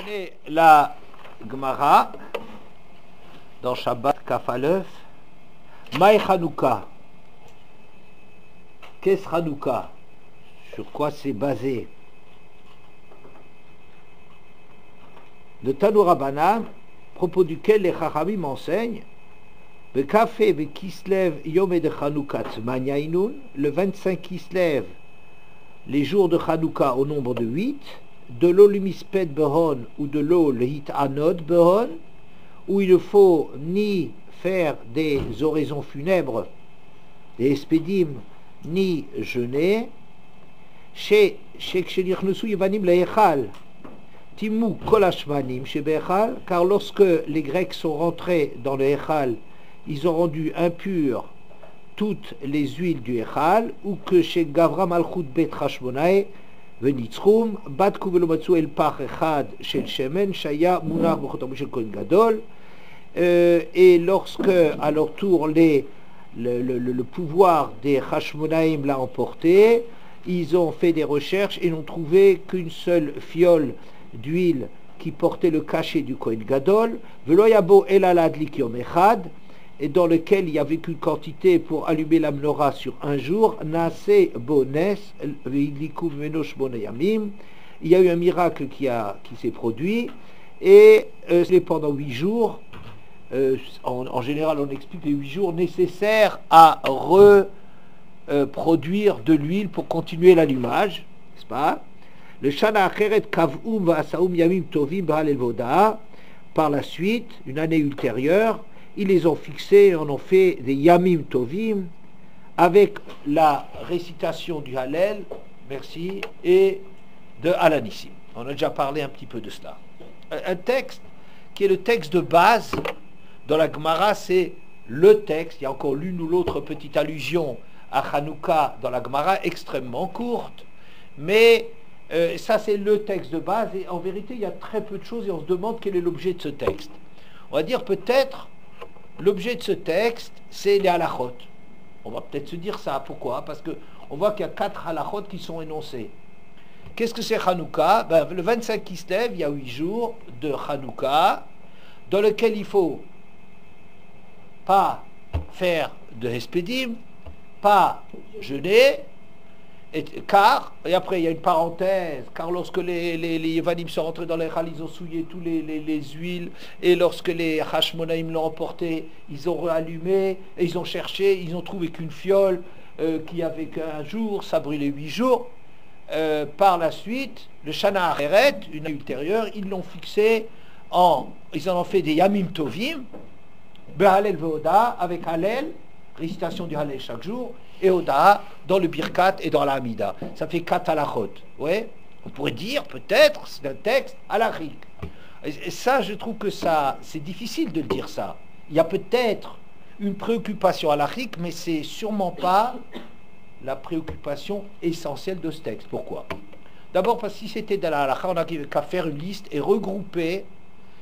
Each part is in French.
connaît la Gemara dans Shabbat Kaf Aleph. Maï Hanouka. Qu'est-ce Hanouka? Sur quoi c'est basé? Le Tanoura Rabbanan, à propos duquel les Chachamim enseignent, le Kafé ve Kislev Yom de Hanouka Tzmanyainun, le 25 Kislev, les jours de Hanouka au nombre de 8, de l'eau l'Umisped Behon ou de l'eau le Hit Anod Behon, où il ne faut ni faire des oraisons funèbres, des espédim, ni jeûner, chez Kshenichnusu Yevanim Le'echal, Timou Kolashmanim chez Bechal, car lorsque les Grecs sont rentrés dans le Echal, ils ont rendu impures toutes les huiles du Echal, ou que chez Gavra Malchut Bet Hashmonae, Venitzrum, Bat Kuvelomatsu El Pach Echad Shel Shemen, Shaya Munach Bochotam Shel Kohen Gadol, et lorsque à leur tour le pouvoir des Hashmonaïm l'a emporté, ils ont fait des recherches et n'ont trouvé qu'une seule fiole d'huile qui portait le cachet du Kohen Gadol, Veloyabo El Aladlik Yom Echad, et dans lequel il y avait qu'une quantité pour allumer la menorah sur un jour, Nase Bones, Veidlikum Menosh Bonayamim. Il y a eu un miracle qui s'est produit, et c'est pendant 8 jours. En général, on explique les 8 jours nécessaires à reproduire de l'huile pour continuer l'allumage, n'est-ce pas? Le Shana Acheret Kav'um Va'asaum Yamim Tovim Ba'al El Voda. Par la suite, une année ultérieure, ils les ont fixés, en ont fait des Yamim Tovim avec la récitation du Hallel, merci, et de Alanissim. On a déjà parlé un petit peu de cela. Un texte qui est le texte de base dans la Gemara, c'est le texte. Il y a encore l'une ou l'autre petite allusion à Hanouka dans la Gemara, extrêmement courte, mais ça c'est le texte de base, et en vérité il y a très peu de choses et on se demande quel est l'objet de ce texte. On va dire peut-être l'objet de ce texte c'est les halachot. On va peut-être se dire ça. Pourquoi? Parce que on voit qu'il y a 4 halachot qui sont énoncés. Qu'est-ce que c'est Hanouka? Le 25 Kislev, il y a 8 jours de Hanouka dans lequel il faut pas faire de hespédim, pas jeûner, car, et après il y a une parenthèse, car lorsque les Yevanim sont rentrés dans les Echal, ils ont souillé tous les huiles, et lorsque les Hashmonaïm l'ont emporté, ils ont réallumé, et ils ont cherché, ils ont trouvé qu'une fiole qui avait qu'un jour, ça brûlait 8 jours. Par la suite, le Shana Acheret, une année ultérieure, ils l'ont fixé ils en ont fait des Yamim Tovim, Behalel Veoda, avec Hallel, récitation du Hallel chaque jour, et Oda dans le Birkat et dans la Hamida. Ça fait 4 halachot. Ouais. On pourrait dire, peut-être, c'est un texte halachique. Et ça, je trouve que ça, c'est difficile de dire ça. Il y a peut-être une préoccupation halachique, mais c'est sûrement pas la préoccupation essentielle de ce texte. Pourquoi? D'abord parce que si c'était de la halakha, on n'a qu'à faire une liste et regrouper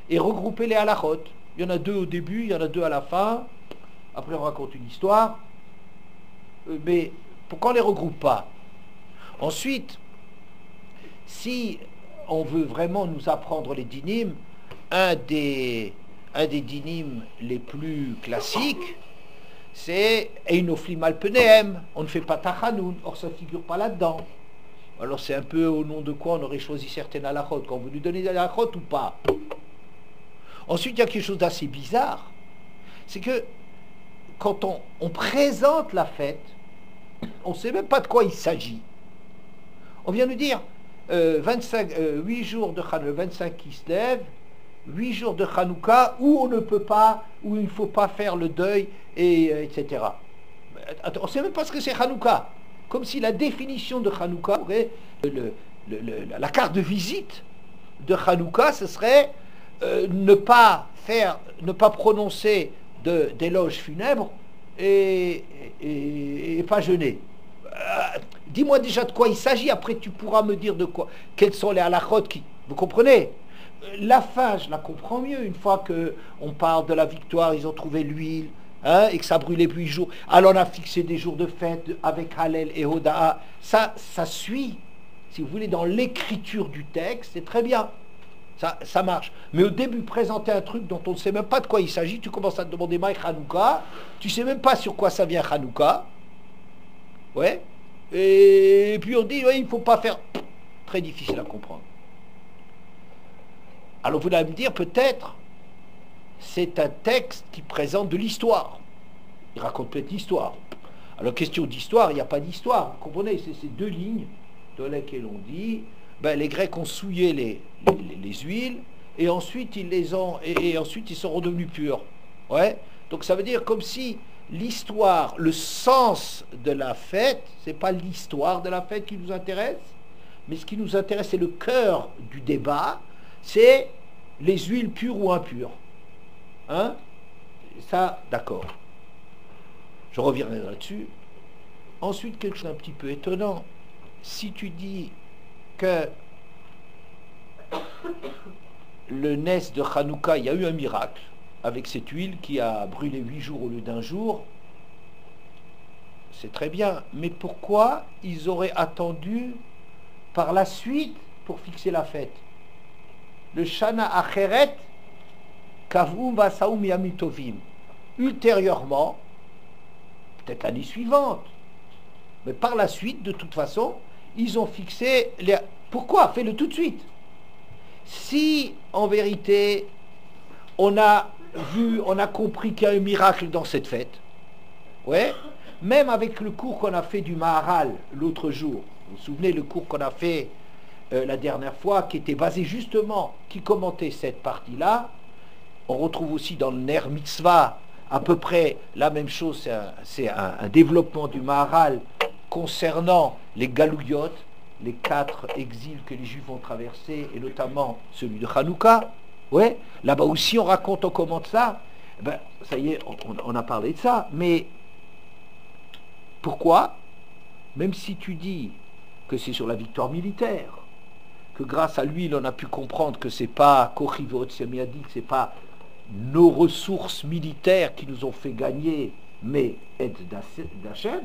les halachot. Il y en a 2 au début, il y en a 2 à la fin. Après, on raconte une histoire. Mais pourquoi on ne les regroupe pas? Ensuite, si on veut vraiment nous apprendre les dinim, un des dinim les plus classiques, c'est Einoflim Alpenehem. On ne fait pas Tachanoun. Or, ça ne figure pas là-dedans. Alors, c'est un peu au nom de quoi on aurait choisi certaines halachot. Quand on veut lui donner des halachot ou pas? Ensuite, il y a quelque chose d'assez bizarre. C'est que quand on présente la fête, on ne sait même pas de quoi il s'agit. On vient nous dire 8 jours de Hanouka, 25 Kislev, 8 jours de Hanouka où on ne peut pas, où il ne faut pas faire le deuil, etc. On ne sait même pas ce que c'est Hanouka. Comme si la définition de Hanouka, la carte de visite de Hanouka, ce serait ne pas prononcer d'éloges funèbres et pas jeûner. Dis-moi déjà de quoi il s'agit, après tu pourras me dire de quoi, quels sont les halachot qui... Vous comprenez? La fin, je la comprends mieux, une fois qu'on parle de la victoire, ils ont trouvé l'huile, et que ça brûlait 8 jours. Alors on a fixé des jours de fête avec Hallel et Hoda'a. Ça suit, si vous voulez, dans l'écriture du texte, c'est très bien. Ça marche. Mais au début, présenter un truc dont on ne sait même pas de quoi il s'agit, tu commences à te demander Maï Hanouka, tu ne sais même pas sur quoi ça vient Hanouka. Ouais. Et puis on dit, ouais, il ne faut pas faire. Très difficile à comprendre. Alors vous allez me dire, peut-être, c'est un texte qui présente de l'histoire. Il raconte peut-être l'histoire. Alors question d'histoire, il n'y a pas d'histoire. Vous comprenez, c'est ces deux lignes dans lesquelles on dit, ben, les Grecs ont souillé les huiles, et ensuite ensuite ils sont redevenus purs. Ouais. Donc ça veut dire comme si l'histoire, le sens de la fête, c'est pas l'histoire de la fête qui nous intéresse, mais ce qui nous intéresse, c'est le cœur du débat, c'est les huiles pures ou impures. Hein? Ça, d'accord. Je reviendrai là-dessus. Ensuite, quelque chose d'un petit peu étonnant. Si tu dis que le Nes de Hanouka, il y a eu un miracle avec cette huile qui a brûlé 8 jours au lieu d'un jour, c'est très bien. Mais pourquoi ils auraient attendu par la suite pour fixer la fête? Le Shana Acheret Kavum Vasaum Yamitovim. Ultérieurement, peut-être l'année suivante, mais par la suite, de toute façon, ils ont fixé les... Pourquoi? Fais-le tout de suite. Si, en vérité, on a compris qu'il y a un miracle dans cette fête, ouais, même avec le cours qu'on a fait du Maharal l'autre jour, vous vous souvenez le cours qu'on a fait la dernière fois, qui était basé justement, qui commentait cette partie-là, on retrouve aussi dans le Ner Mitzvah à peu près la même chose, c'est un développement du Maharal concernant les Galouyot, les 4 exils que les Juifs ont traversés, et notamment celui de Hanouka. Ouais, là-bas aussi on raconte, on commente ça. Ben, ça y est, on a parlé de ça, mais pourquoi, même si tu dis que c'est sur la victoire militaire, que grâce à lui, on a pu comprendre que c'est pas Kochivot Semiadik, c'est pas nos ressources militaires qui nous ont fait gagner, mais aide d'Hachem,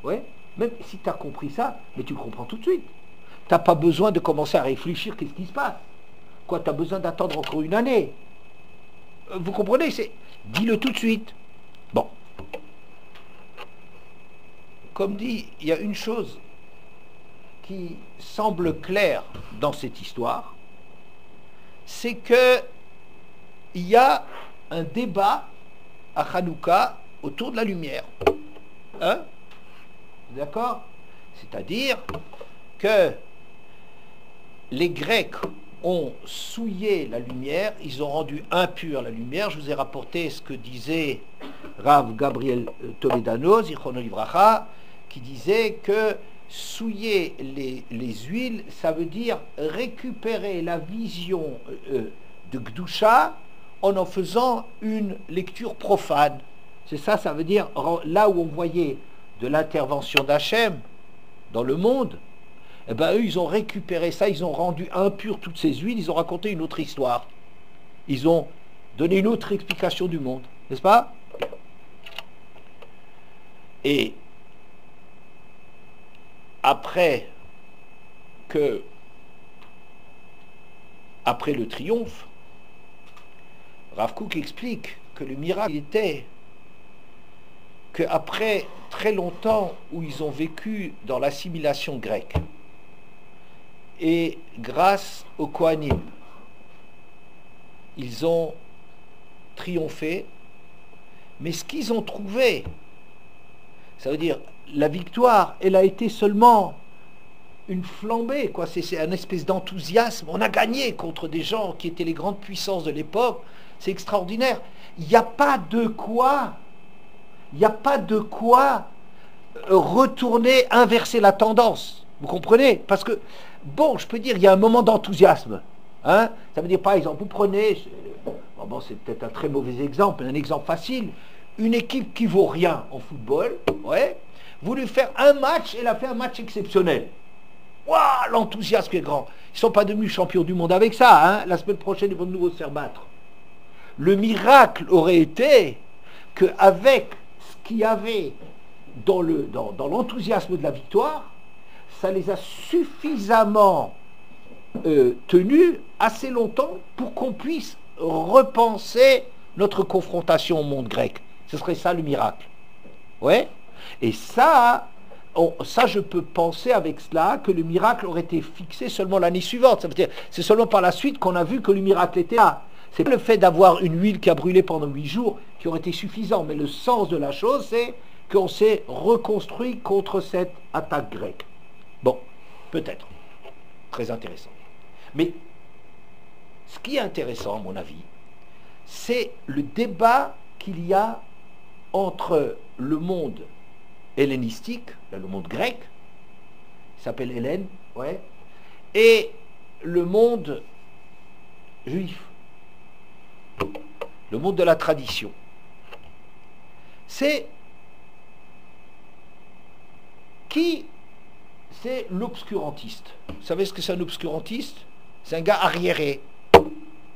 ouais, même si tu as compris ça, mais tu le comprends tout de suite. Tu n'as pas besoin de commencer à réfléchir qu'est-ce qui se passe. Quoi, tu as besoin d'attendre encore une année. Vous comprenez, dis-le tout de suite. Bon. Comme dit, il y a une chose qui semble claire dans cette histoire, c'est que il y a un débat à Hanouka autour de la lumière. Hein? D'accord? C'est-à-dire que les Grecs ont souillé la lumière, ils ont rendu impure la lumière. Je vous ai rapporté ce que disait Rav Gabriel Toledano, Zichrono Livracha, qui disait que souiller les huiles, ça veut dire récupérer la vision de Gdusha en faisant une lecture profane. C'est ça, ça veut dire, là où on voyait de l'intervention d'Hachem dans le monde, eh ben, eux, ils ont récupéré ça, ils ont rendu impures toutes ces huiles, ils ont raconté une autre histoire. Ils ont donné une autre explication du monde, n'est-ce pas? Et après le triomphe, Rav Kook explique que le miracle était qu'après très longtemps où ils ont vécu dans l'assimilation grecque, et grâce aux Kohanim, ils ont triomphé, mais ce qu'ils ont trouvé, ça veut dire la victoire, elle a été seulement une flambée, quoi. C'est un espèce d'enthousiasme. On a gagné contre des gens qui étaient les grandes puissances de l'époque. C'est extraordinaire. Il n'y a pas de quoi retourner, inverser la tendance. Vous comprenez? Parce que, bon, je peux dire, il y a un moment d'enthousiasme. Hein? Ça veut dire, par exemple, vous prenez, bon, c'est peut-être un très mauvais exemple, mais un exemple facile, une équipe qui vaut rien en football, ouais, vous lui faire un match, elle a fait un match exceptionnel. Waouh, l'enthousiasme est grand. Ils ne sont pas devenus champions du monde avec ça. Hein? La semaine prochaine, ils vont de nouveau se faire battre. Le miracle aurait été qu'avec ce qu'il y avait dans l'enthousiasme de la victoire, ça les a suffisamment tenu assez longtemps pour qu'on puisse repenser notre confrontation au monde grec. Ce serait ça le miracle. Ouais. Et ça, je peux penser avec cela que le miracle aurait été fixé seulement l'année suivante. Ça veut dire, c'est seulement par la suite qu'on a vu que le miracle était là. C'est pas le fait d'avoir une huile qui a brûlé pendant 8 jours qui aurait été suffisant, mais le sens de la chose, c'est qu'on s'est reconstruit contre cette attaque grecque. Bon, peut-être. Très intéressant. Mais ce qui est intéressant, à mon avis, c'est le débat qu'il y a entre le monde hellénistique, le monde grec, il s'appelle Hélène, ouais, et le monde juif, le monde de la tradition. C'est l'obscurantiste. Vous savez ce que c'est un obscurantiste? C'est un gars arriéré.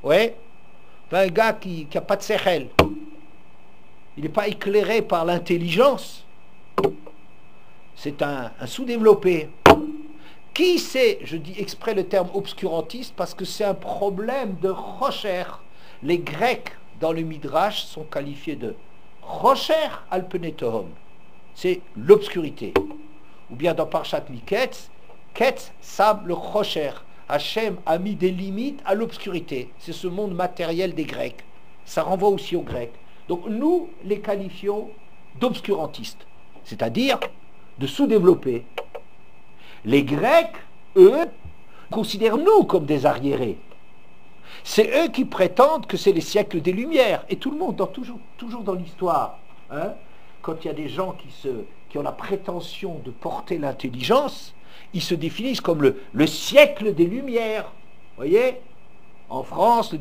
Ouais. Un gars qui n'a pas de sechel. Il n'est pas éclairé par l'intelligence. C'est un sous-développé. Qui c'est, je dis exprès le terme obscurantiste parce que c'est un problème de rocher. Les Grecs dans le Midrash sont qualifiés de rocher alpenetohom. C'est l'obscurité. Ou bien dans Parshat Miketz, Ketz Sam le rocher. Hachem a mis des limites à l'obscurité. C'est ce monde matériel des Grecs. Ça renvoie aussi aux Grecs. Donc nous les qualifions d'obscurantistes, c'est-à-dire de sous-développés. Les Grecs, eux, considèrent nous comme des arriérés. C'est eux qui prétendent que c'est les siècles des Lumières. Et tout le monde, toujours dans l'histoire, hein, quand il y a des gens qui ont la prétention de porter l'intelligence, ils se définissent comme le siècle des Lumières. Vous voyez? En France, le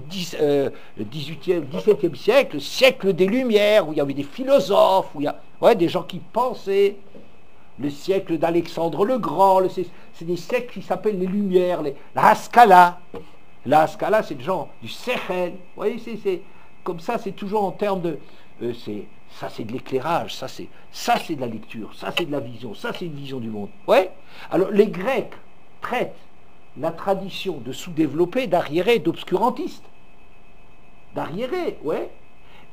17e siècle, le siècle des Lumières, où il y avait des philosophes, où il y a des gens qui pensaient. Le siècle d'Alexandre le Grand, c'est des siècles qui s'appellent les Lumières, la Haskalah. La Haskalah, c'est le genre du Sechel. Vous voyez, c'est comme ça, c'est toujours en termes de... ça, c'est de l'éclairage, ça, c'est de la lecture, ça, c'est de la vision, ça, c'est une vision du monde. Ouais. Alors, les Grecs traitent la tradition de sous-développés, d'arriérés, d'obscurantistes. D'arriérés, ouais.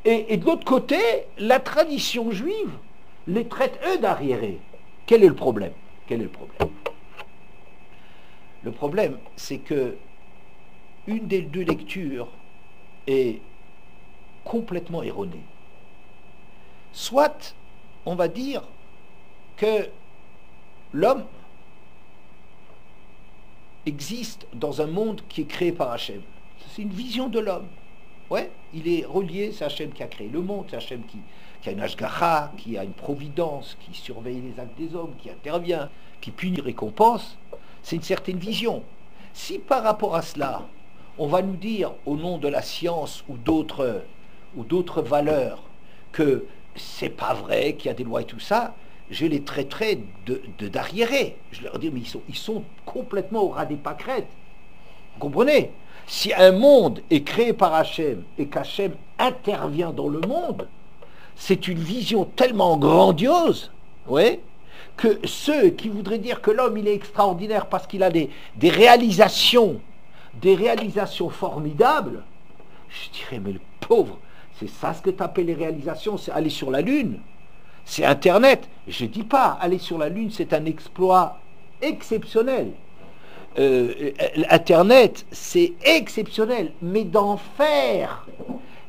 Et de l'autre côté, la tradition juive les traite, eux, d'arriérés. Quel est le problème? Quel est le problème? Le problème, c'est que une des deux lectures est complètement erronée. Soit, on va dire que l'homme existe dans un monde qui est créé par Hachem. C'est une vision de l'homme. Ouais, il est relié, c'est Hachem qui a créé le monde, c'est Hachem qui a une ashgacha, qui a une providence, qui surveille les actes des hommes, qui intervient, qui punit, récompense. C'est une certaine vision. Si par rapport à cela, on va nous dire, au nom de la science ou d'autres valeurs, que c'est pas vrai, qu'il y a des lois et tout ça, je les traiterai d'arriérés. Je leur dis, mais ils sont complètement au ras des pâquerettes. Vous comprenez? Si un monde est créé par Hachem et qu'Hachem intervient dans le monde, c'est une vision tellement grandiose, ouais, que ceux qui voudraient dire que l'homme il est extraordinaire parce qu'il a des réalisations formidables, je dirais, mais le pauvre, c'est ça ce que tu appelles les réalisations, c'est aller sur la Lune, c'est Internet. Je ne dis pas, aller sur la Lune, c'est un exploit exceptionnel. Internet, c'est exceptionnel, mais d'en faire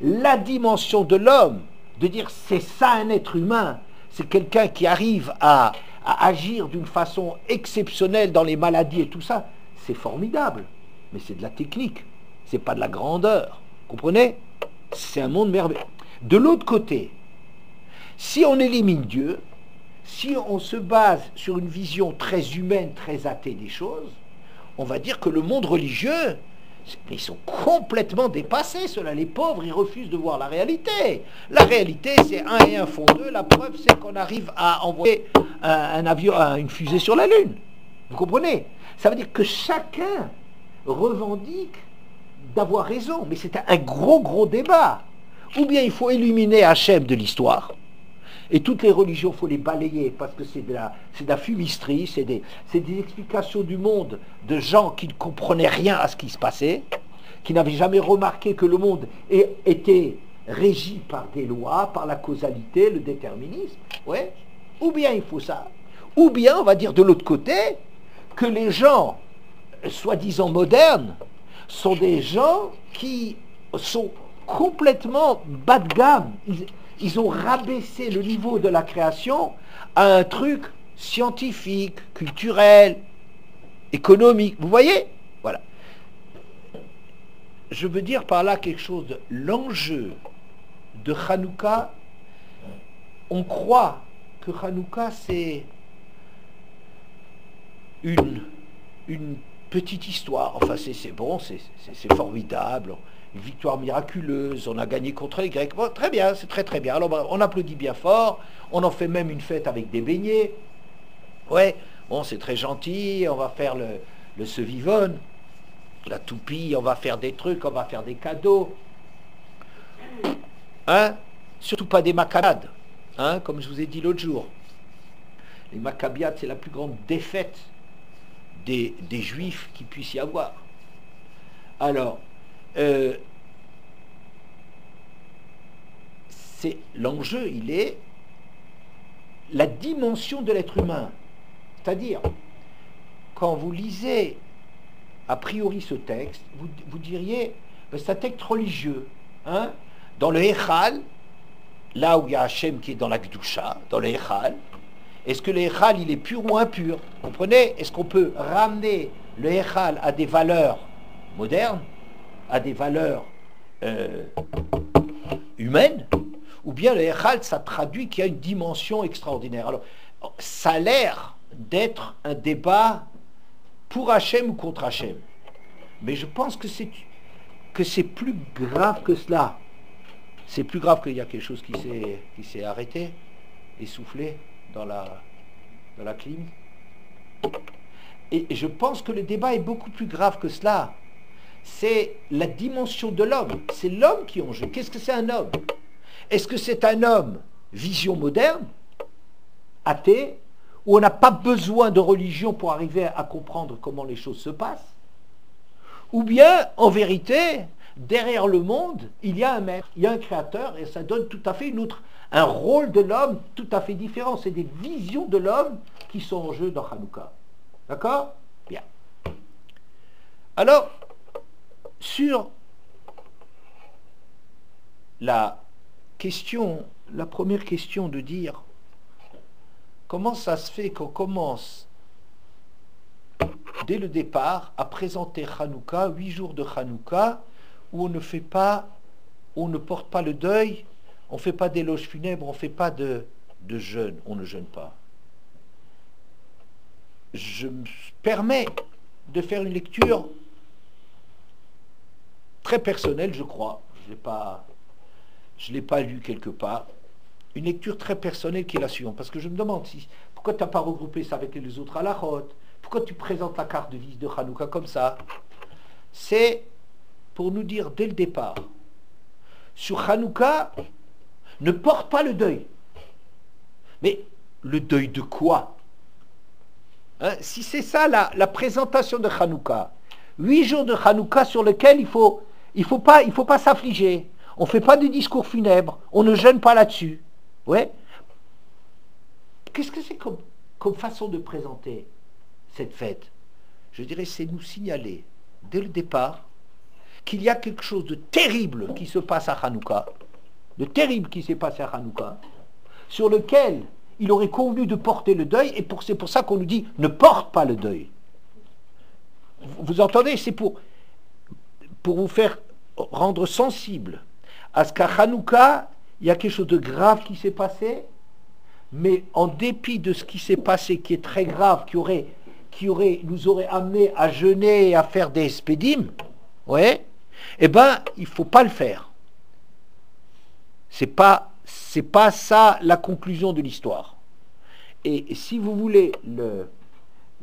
la dimension de l'homme, de dire c'est ça un être humain, c'est quelqu'un qui arrive à agir d'une façon exceptionnelle dans les maladies et tout ça, c'est formidable, mais c'est de la technique, c'est pas de la grandeur, comprenez? C'est un monde merveilleux. De l'autre côté, si on élimine Dieu, si on se base sur une vision très humaine, très athée des choses, on va dire que le monde religieux, ils sont complètement dépassés, ceux-là. Les pauvres, ils refusent de voir la réalité. La réalité, c'est 1 et 1 font 2. La preuve, c'est qu'on arrive à envoyer un avion, une fusée sur la Lune. Vous comprenez? Ça veut dire que chacun revendique d'avoir raison. Mais c'est un gros débat. Ou bien il faut éliminer Hachem de l'histoire. Et toutes les religions, il faut les balayer, parce que c'est de la fumisterie, c'est des explications du monde de gens qui ne comprenaient rien à ce qui se passait, qui n'avaient jamais remarqué que le monde était régi par des lois, par la causalité, le déterminisme. Ouais. Ou bien il faut ça, ou bien on va dire de l'autre côté que les gens, soi-disant modernes, sont des gens qui sont complètement bas de gamme. Ils ont rabaissé le niveau de la création à un truc scientifique, culturel, économique. Vous voyez? Voilà. Je veux dire par là quelque chose de l'enjeu de Hanouka. On croit que Hanouka c'est une petite histoire. Enfin, c'est bon, c'est formidable. Une victoire miraculeuse, on a gagné contre les Grecs. Bon, très bien, c'est très très bien. Alors on applaudit bien fort, on en fait même une fête avec des beignets. Ouais, bon, c'est très gentil, on va faire le sevivone, la toupie, on va faire des trucs, on va faire des cadeaux. Hein? Surtout pas des macabades, hein, comme je vous ai dit l'autre jour. Les maccabiades, c'est la plus grande défaite des juifs qu'il puisse y avoir. Alors, c'est l'enjeu, il est la dimension de l'être humain. C'est-à-dire, quand vous lisez a priori ce texte, vous diriez, c'est un texte religieux. Hein? Dans le Echal, là où il y a Hachem qui est dans la Gdusha, dans le Echal, est-ce que le Echal, il est pur ou impur? Vous comprenez? Est-ce qu'on peut ramener le Echal à des valeurs modernes, à des valeurs humaine, ou bien le Echal, ça traduit qu'il y a une dimension extraordinaire. Alors, ça a l'air d'être un débat pour Hachem ou contre Hachem. Mais je pense que c'est plus grave que cela. C'est plus grave qu'il y a quelque chose qui s'est arrêté, essoufflé dans la clim. Et je pense que le débat est beaucoup plus grave que cela. C'est la dimension de l'homme. C'est l'homme qui est en jeu. Qu'est-ce que c'est un homme? Est-ce que c'est un homme vision moderne, athée, où on n'a pas besoin de religion pour arriver à comprendre comment les choses se passent? Ou bien, en vérité, derrière le monde, il y a un maître, il y a un créateur, et ça donne tout à fait un rôle de l'homme tout à fait différent. C'est des visions de l'homme qui sont en jeu dans Hanouka. D'accord? Bien. Alors, sur la première question de dire comment ça se fait qu'on commence dès le départ à présenter Hanouka, 8 jours de Hanouka, où on ne porte pas le deuil, on ne fait pas d'éloge funèbre, on ne fait pas de jeûne, on ne jeûne pas. Je me permets de faire une lecture très personnelle, je crois. Je ne l'ai pas lu quelque part. Une lecture très personnelle qui est la suivante. Parce que je me demande pourquoi tu n'as pas regroupé ça avec les autres halachot? Pourquoi tu présentes la carte de visite de Hanouka comme ça? C'est pour nous dire dès le départ, sur Hanouka, ne porte pas le deuil. Mais le deuil de quoi? Hein? Si c'est ça la présentation de Hanouka, 8 jours de Hanouka sur lesquels il faut pas s'affliger. On ne fait pas de discours funèbres, on ne jeûne pas là-dessus. Ouais. Qu'est-ce que c'est comme façon de présenter cette fête? Je dirais, c'est nous signaler dès le départ qu'il y a quelque chose de terrible qui se passe à Hanouka, de terrible qui s'est passé à Hanouka, sur lequel il aurait convenu de porter le deuil, et c'est pour ça qu'on nous dit ne porte pas le deuil. Vous entendez? C'est pour vous faire rendre sensible à ce qu'à Hanouka, il y a quelque chose de grave qui s'est passé, mais en dépit de ce qui s'est passé, qui est très grave, qui nous aurait amené à jeûner et à faire des spédim, ouais, eh ben, il ne faut pas le faire. C'est pas ça la conclusion de l'histoire. Et si vous voulez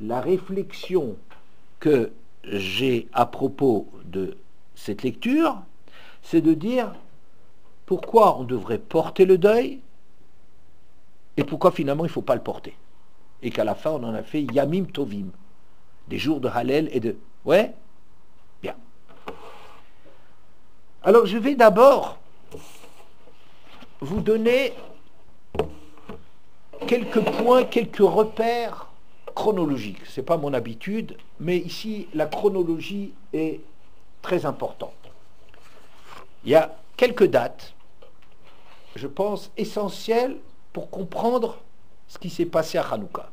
la réflexion que j'ai à propos de cette lecture, c'est de dire pourquoi on devrait porter le deuil et pourquoi finalement il ne faut pas le porter. Et qu'à la fin, on en a fait Yamim Tovim, des jours de Hallel et de... Ouais? Bien. Alors, je vais d'abord vous donner quelques points, quelques repères chronologiques. Ce n'est pas mon habitude, mais ici, la chronologie est très importante. Il y a quelques dates, je pense, essentielles pour comprendre ce qui s'est passé à Hanouka.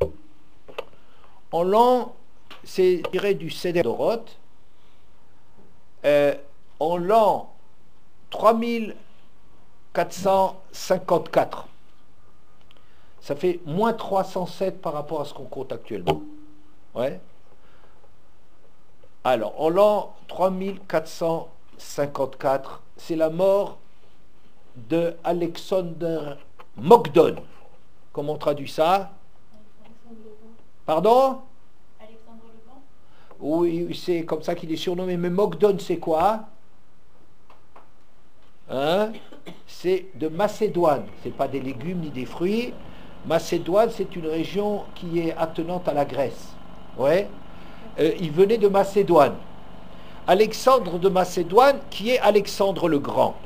En l'an, c'est tiré du Seder Dorot, en l'an 3454. Ça fait moins 307 par rapport à ce qu'on compte actuellement. Ouais. Alors, en l'an 3454, c'est la mort de Alexander Mogdon. Comment on traduit ça? Pardon? Alexandre le Grand? Oui, c'est comme ça qu'il est surnommé. Mais Mogdon, c'est quoi? Hein? C'est de Macédoine. Ce n'est pas des légumes ni des fruits. Macédoine, c'est une région qui est attenante à la Grèce. Ouais. Il venait de Macédoine. Alexandre de Macédoine, qui est Alexandre le Grand.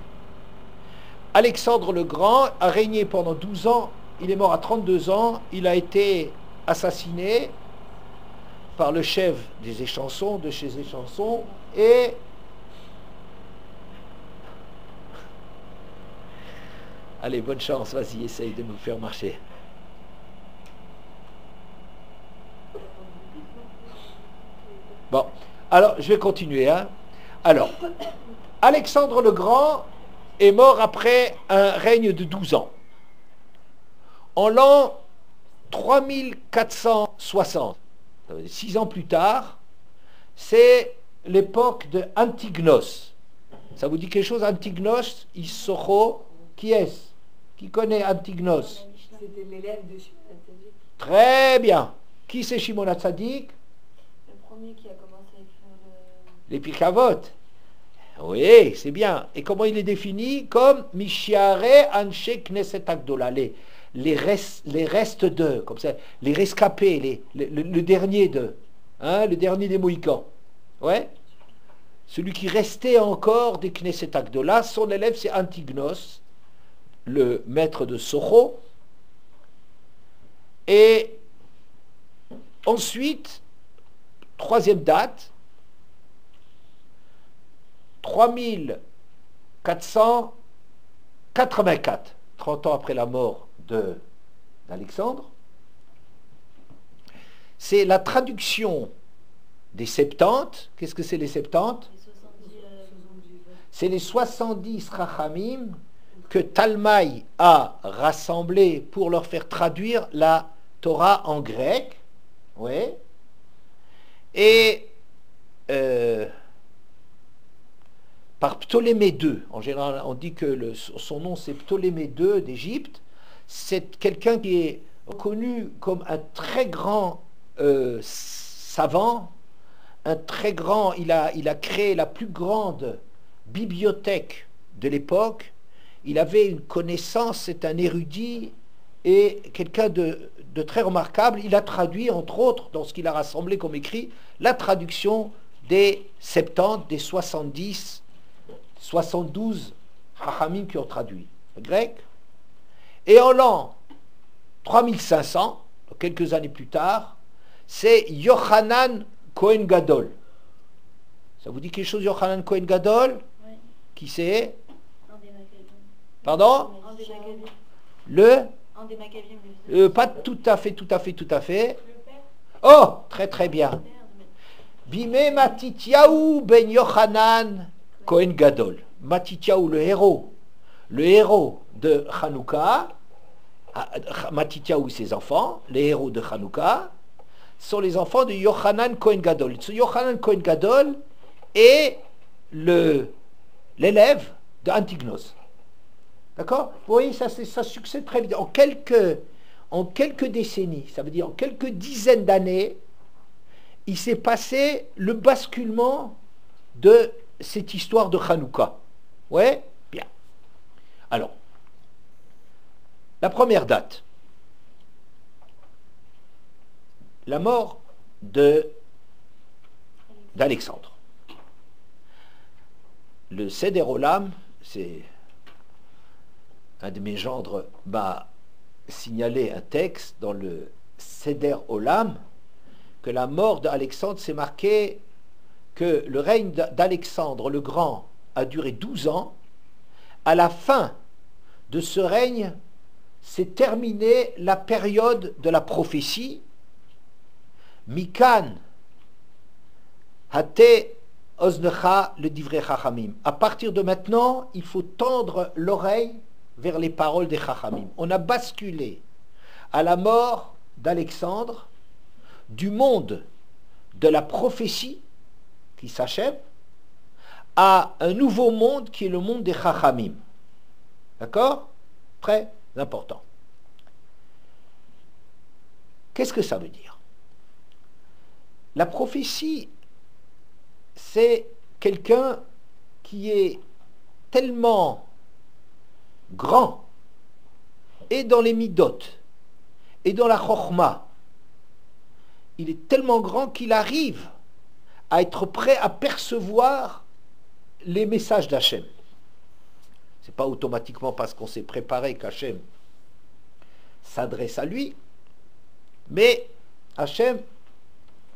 Alexandre le Grand a régné pendant 12 ans. Il est mort à 32 ans. Il a été assassiné par le chef des Échansons, de chez Échansons, et allez, bonne chance, vas-y, essaye de nous faire marcher. Bon, alors, je vais continuer. Hein. Alors, Alexandre le Grand est mort après un règne de 12 ans. En l'an 3460, 6 ans plus tard, c'est l'époque de Antignos. Ça vous dit quelque chose, Antignos, Issocho, qui est-ce? Qui connaît Antignos? C'était l'élève de Shimon HaTzadik. Très bien. Qui c'est Shimon HaTzadik? Le premier qui a commencé à écrire Les Pirkavot. Oui, c'est bien. Et comment il est défini? Comme Mishiare Anshe Knesset Agdola, les restes d'eux, comme ça, les rescapés, le dernier d'eux, hein, le dernier des Mohicans. Ouais. Celui qui restait encore des Knesset Agdola, son élève c'est Antignos, le maître de Socho. Et ensuite, troisième date, 3484, 30 ans après la mort d'Alexandre, c'est la traduction des Septante. Qu'est-ce que c'est les Septante? C'est les 70 Rachamim que Talmaï a rassemblés pour leur faire traduire la Torah en grec. Oui. Et par Ptolémée II. En général, on dit que son nom c'est Ptolémée II d'Égypte. C'est quelqu'un qui est connu comme un très grand savant, un très grand. Il a créé la plus grande bibliothèque de l'époque. Il avait une connaissance, c'est un érudit et quelqu'un de très remarquable. Il a traduit, entre autres, dans ce qu'il a rassemblé comme écrit, la traduction des 70, des 70, 72 Chachamim qui ont traduit le grec. Et en l'an 3500, quelques années plus tard, c'est Yochanan Cohen Gadol. Ça vous dit quelque chose, Yochanan Cohen Gadol? Oui. Qui c'est? Un des Maccabim. Pardon? Un des Maccabim. Un des Maccabim. Pas tout à fait. Le père. Oh, très très bien. Bimé Matityahu ben Yochanan Cohen Gadol. Matityahu, le héros de Hanouka, Matityahu et ses enfants, les héros de Hanouka, sont les enfants de Yochanan Cohen Gadol. Ce Yochanan Cohen Gadol est l'élève de Antignos. D'accord? Vous voyez, ça succède très vite. En quelques décennies, ça veut dire en quelques dizaines d'années, il s'est passé le basculement de cette histoire de Hanouka. Ouais? Bien. Alors, la première date, la mort d'Alexandre. Le Seder Olam, c'est un de mes gendres m'a signalé un texte dans le Seder Olam que la mort d'Alexandre, c'est marqué que le règne d'Alexandre le Grand a duré 12 ans. À la fin de ce règne, s'est terminée la période de la prophétie. Mikan hate oznecha le divrei chachamim. À partir de maintenant, il faut tendre l'oreille vers les paroles des chachamim. On a basculé à la mort d'Alexandre du monde de la prophétie qui s'achève à un nouveau monde qui est le monde des chachamim. D'accord? Très important. Qu'est-ce que ça veut dire? La prophétie, c'est quelqu'un qui est tellement grand, et dans les midot, et dans la chokhma, il est tellement grand qu'il arrive à être prêt à percevoir les messages d'Hachem. C'est pas automatiquement parce qu'on s'est préparé qu'Hachem s'adresse à lui, mais Hachem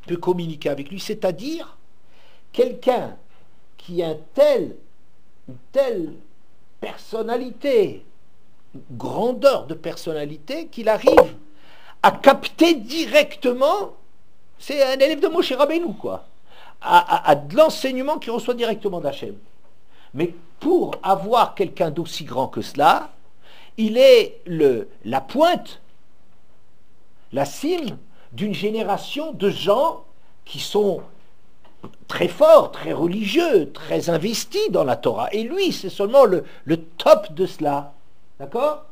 peut communiquer avec lui, c'est-à-dire quelqu'un qui a une telle personnalité, une grandeur de personnalité, qu'il arrive à capter directement, c'est un élève de Moshe Rabbeinu, quoi, à de l'enseignement qu'il reçoit directement d'Hachem. Mais pour avoir quelqu'un d'aussi grand que cela, il est la pointe, la cime d'une génération de gens qui sont très forts, très religieux, très investis dans la Torah. Et lui, c'est seulement le top de cela. D'accord?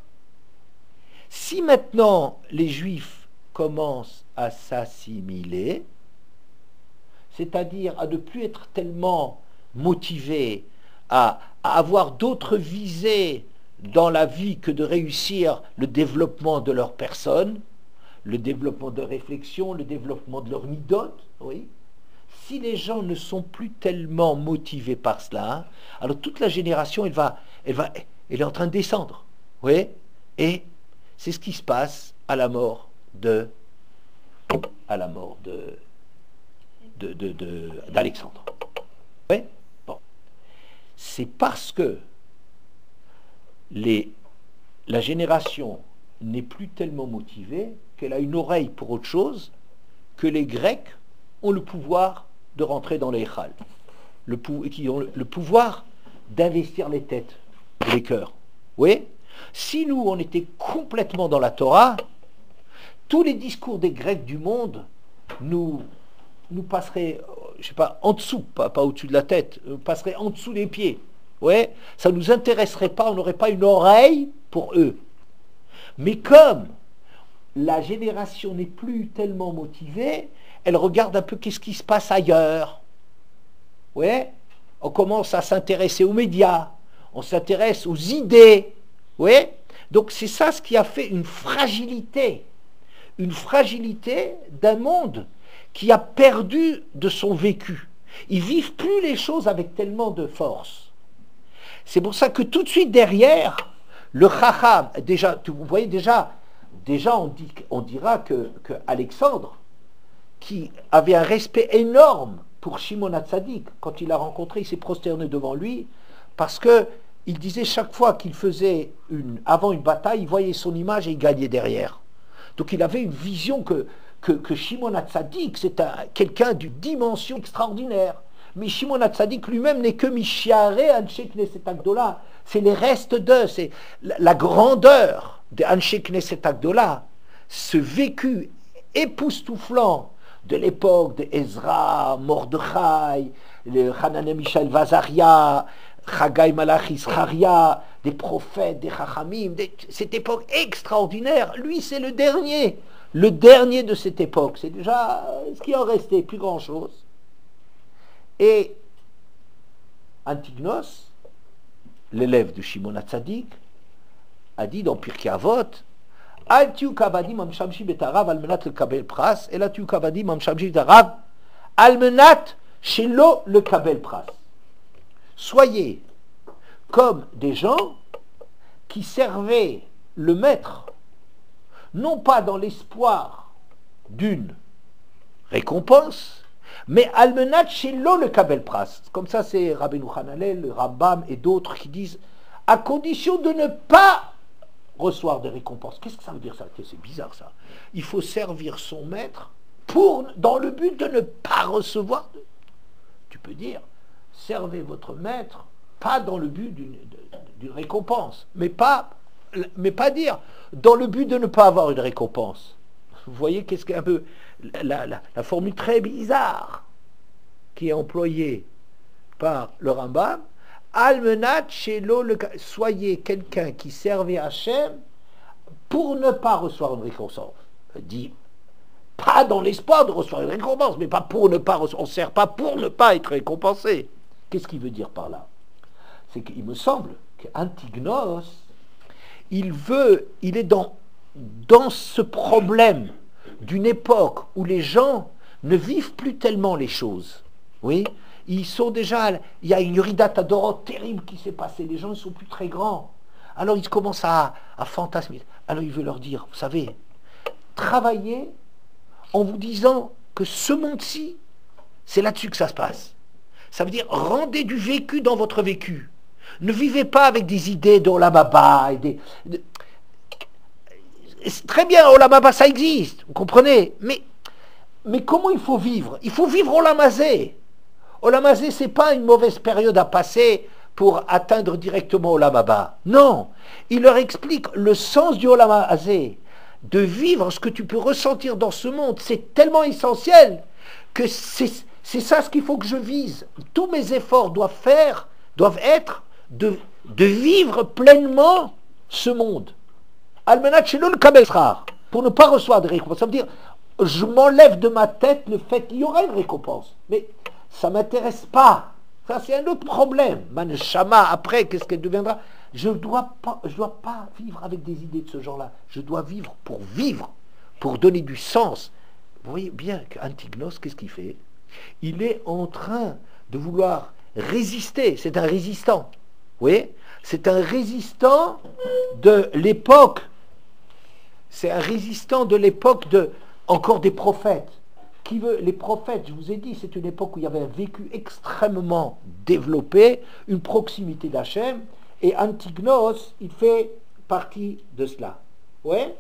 Si maintenant les Juifs commencent à s'assimiler, c'est-à-dire à ne plus être tellement motivés, à avoir d'autres visées dans la vie que de réussir le développement de leur personne, le développement de réflexion, le développement de leur midot, oui. Si les gens ne sont plus tellement motivés par cela, alors toute la génération, elle est en train de descendre, oui. Et c'est ce qui se passe à la mort d'Alexandre. Oui. Bon. C'est parce que la génération n'est plus tellement motivée qu'elle a une oreille pour autre chose que les Grecs ont le pouvoir de rentrer dans les Echal, qui ont le pouvoir d'investir les têtes et les cœurs. Oui. Si nous, on était complètement dans la Torah, tous les discours des Grecs du monde nous passeraient, je sais pas, en dessous, pas au-dessus de la tête, passeraient en dessous des pieds. Ouais, ça ne nous intéresserait pas, on n'aurait pas une oreille pour eux. Mais comme la génération n'est plus tellement motivée, elle regarde un peu qu'est-ce qui se passe ailleurs. Ouais, on commence à s'intéresser aux médias, on s'intéresse aux idées. Ouais, donc c'est ça ce qui a fait une fragilité d'un monde qui a perdu de son vécu. Ils vivent plus les choses avec tellement de force. C'est pour ça que tout de suite derrière, le Chacham, déjà, vous voyez déjà on dira que Alexandre, qui avait un respect énorme pour Shimon HaTzadik, quand il l'a rencontré, il s'est prosterné devant lui, parce que il disait chaque fois qu'il faisait avant une bataille, il voyait son image et il gagnait derrière. Donc il avait une vision que Shimon HaTzadik, c'est quelqu'un d'une dimension extraordinaire. Mais Shimon HaTzadik lui-même n'est que Mishiaré Anshe Knesset Agdola. C'est les restes d'eux, c'est la grandeur de Anshe Knesset Agdola, ce vécu époustouflant de l'époque de Ezra, Mordechai, le Hanané Michel Vazaria, Chagai Malachi Zcharia, des prophètes, des Chachamim, cette époque extraordinaire. Lui, c'est le dernier de cette époque. C'est déjà ce qui en restait, plus grand-chose. Et Antignos, l'élève de Shimon HaTzadik, a dit dans Pirkei Avot, Al tiu kavadim amshamshi betarav almenat le kabel pras, et la tiu kavadim amshamshi betarav almenat shelo le kabel pras. Soyez comme des gens qui servaient le maître, non pas dans l'espoir d'une récompense, mais almenat shelo le kabel pras. Comme ça, c'est Rabbeinu Hananel, le Rambam et d'autres qui disent à condition de ne pas recevoir des récompenses. Qu'est-ce que ça veut dire ça? C'est bizarre ça. Il faut servir son maître dans le but de ne pas recevoir. Tu peux dire, servez votre maître, pas dans le but d'une récompense, mais pas dire dans le but de ne pas avoir une récompense. Vous voyez qu'est-ce qu'est un peu la formule très bizarre qui est employée par le Rambam. Almenat shelo le, soyez quelqu'un qui servait Hachem pour ne pas recevoir une récompense. Dit pas dans l'espoir de recevoir une récompense, mais pas pour ne pas recevoir. On ne sert pas pour ne pas être récompensé. Qu'est-ce qu'il veut dire par là? C'est qu'il me semble qu'Antignos, il est dans ce problème d'une époque où les gens ne vivent plus tellement les choses. Oui, ils sont déjà, il y a une Yuridat Adorot terrible qui s'est passée, les gens ne sont plus très grands. Alors ils commencent à fantasmer. Alors il veut leur dire, vous savez, travaillez en vous disant que ce monde-ci, c'est là-dessus que ça se passe. Ça veut dire, rendez du vécu dans votre vécu. Ne vivez pas avec des idées d'Olam Haba. Très bien, Olam Haba, ça existe, vous comprenez, mais comment il faut vivre? Il faut vivre Olam Hazé. Olam Hazé, ce n'est pas une mauvaise période à passer pour atteindre directement Olam Haba. Non, il leur explique le sens du Olam Hazé, de vivre ce que tu peux ressentir dans ce monde. C'est tellement essentiel que c'est ça ce qu'il faut que je vise. Tous mes efforts doivent être de vivre pleinement ce monde. Almenat shelo le kabel pras, pour ne pas recevoir de récompense. Ça veut dire, je m'enlève de ma tête le fait qu'il y aura une récompense. Mais ça ne m'intéresse pas. Ça, c'est un autre problème. Maneshama, après, qu'est-ce qu'elle deviendra? Je ne dois pas vivre avec des idées de ce genre-là. Je dois vivre, pour donner du sens. Vous voyez bien qu'Antignos, qu'est-ce qu'il fait? Il est en train de vouloir résister. C'est un résistant. Vous voyez? C'est un résistant de l'époque. C'est un résistant de l'époque encore des prophètes. Les prophètes, je vous ai dit, c'est une époque où il y avait un vécu extrêmement développé, une proximité d'Hachem, et Antignos, il fait partie de cela. Ouais?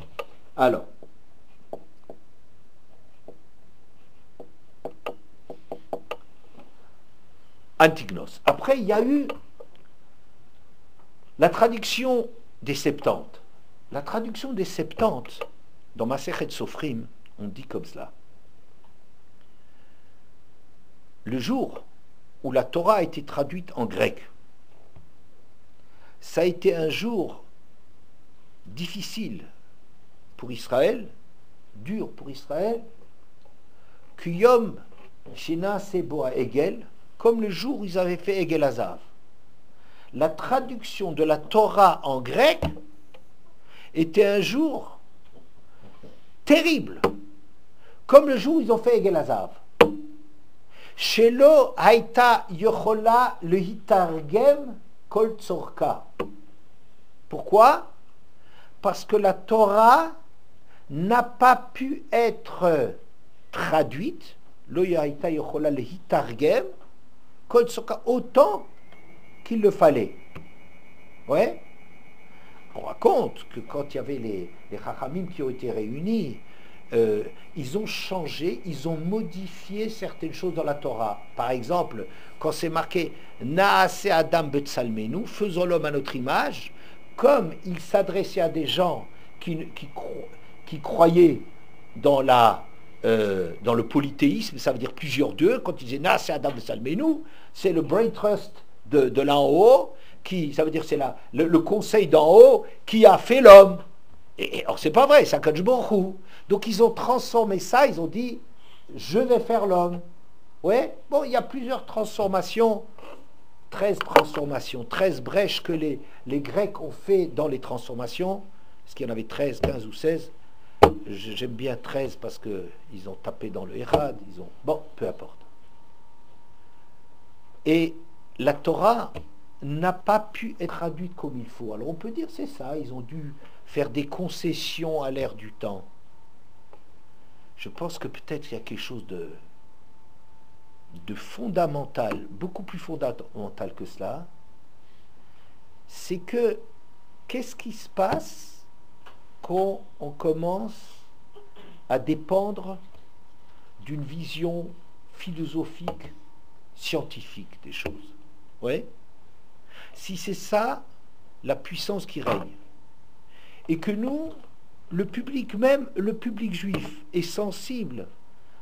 Alors. Antignos. Après, il y a eu la traduction des Septante. La traduction des Septante, dans Masechet Sofrim, on dit comme cela. Le jour où la Torah a été traduite en grec, ça a été un jour difficile pour Israël, dur pour Israël, Kuyom Shina Seboa Egel, comme le jour où ils avaient fait Egel Hazav. La traduction de la Torah en grec était un jour terrible, comme le jour où ils ont fait Egel Hazav. Shelo haïta yochola le hitargem kol tzorka. Pourquoi? Parce que la Torah n'a pas pu être traduite, lo haïta yochola le hitargem kol tzorka, autant qu'il le fallait. Ouais. On raconte que quand il y avait les Chachamim qui ont été réunis, ils ont changé, ils ont modifié certaines choses dans la Torah. Par exemple, quand c'est marqué Naase Adam Betsalmenu, faisons l'homme à notre image, comme il s'adressait à des gens qui croyaient dans le polythéisme, ça veut dire plusieurs dieux, quand il disait Naase Adam Betsalmenu, c'est le brain trust de là en haut, ça veut dire c'est le conseil d'en haut qui a fait l'homme. Et alors c'est pas vrai, c'est Akadosh Baruch Hu. Donc ils ont transformé ça, ils ont dit je vais faire l'homme. Ouais, bon, il y a plusieurs transformations, 13 transformations, 13 brèches que les Grecs ont fait dans les transformations. Est-ce qu'il y en avait 13, 15 ou 16? J'aime bien 13 parce qu'ils ont tapé dans le Hérad, bon, peu importe. Et la Torah n'a pas pu être traduite comme il faut. Alors on peut dire c'est ça, ils ont dû faire des concessions à l'ère du temps. Je pense que peut-être il y a quelque chose de fondamental, beaucoup plus fondamental que cela. C'est que qu'est-ce qui se passe quand on commence à dépendre d'une vision philosophique, scientifique des choses? Ouais. Si c'est ça, la puissance qui règne, et que nous, le public même, le public juif, est sensible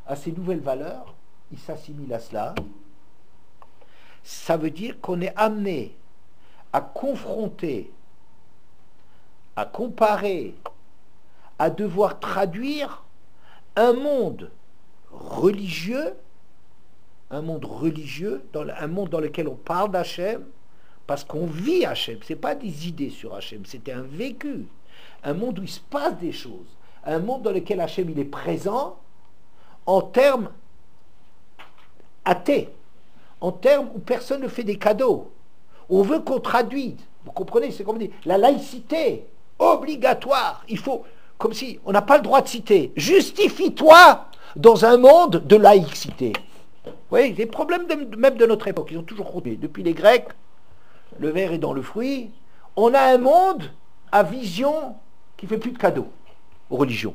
à ces nouvelles valeurs, il s'assimile à cela, ça veut dire qu'on est amené à confronter, à comparer, à devoir traduire un monde religieux, un monde dans lequel on parle d'Hachem, parce qu'on vit Hachem. Ce n'est pas des idées sur Hachem, c'était un vécu. Un monde où il se passe des choses. Un monde dans lequel Hachem il est présent en termes athées, en termes où personne ne fait des cadeaux. On veut qu'on traduise. Vous comprenez, c'est comme dire la laïcité obligatoire. Il faut, comme si on n'a pas le droit de citer. Justifie-toi dans un monde de laïcité. Vous voyez, les problèmes même de notre époque, ils ont toujours continué. Depuis les Grecs, le verre est dans le fruit. On a un monde à vision qui fait plus de cadeaux aux religions.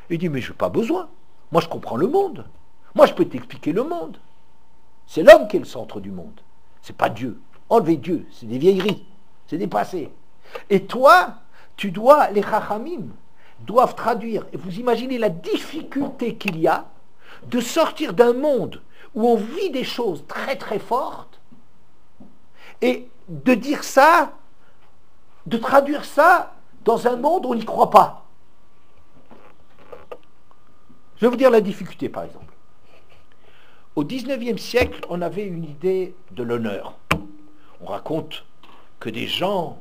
Il dit, mais je n'ai pas besoin. Moi, je comprends le monde. Moi, je peux t'expliquer le monde. C'est l'homme qui est le centre du monde. C'est pas Dieu. Enlever Dieu, c'est des vieilleries. C'est dépassé. Et toi, tu dois, les chachamim doivent traduire. Et vous imaginez la difficulté qu'il y a de sortir d'un monde où on vit des choses très très fortes et de dire ça, de traduire ça dans un monde où on n'y croit pas. Je vais vous dire la difficulté, par exemple. Au XIXe siècle, on avait une idée de l'honneur. On raconte que des gens,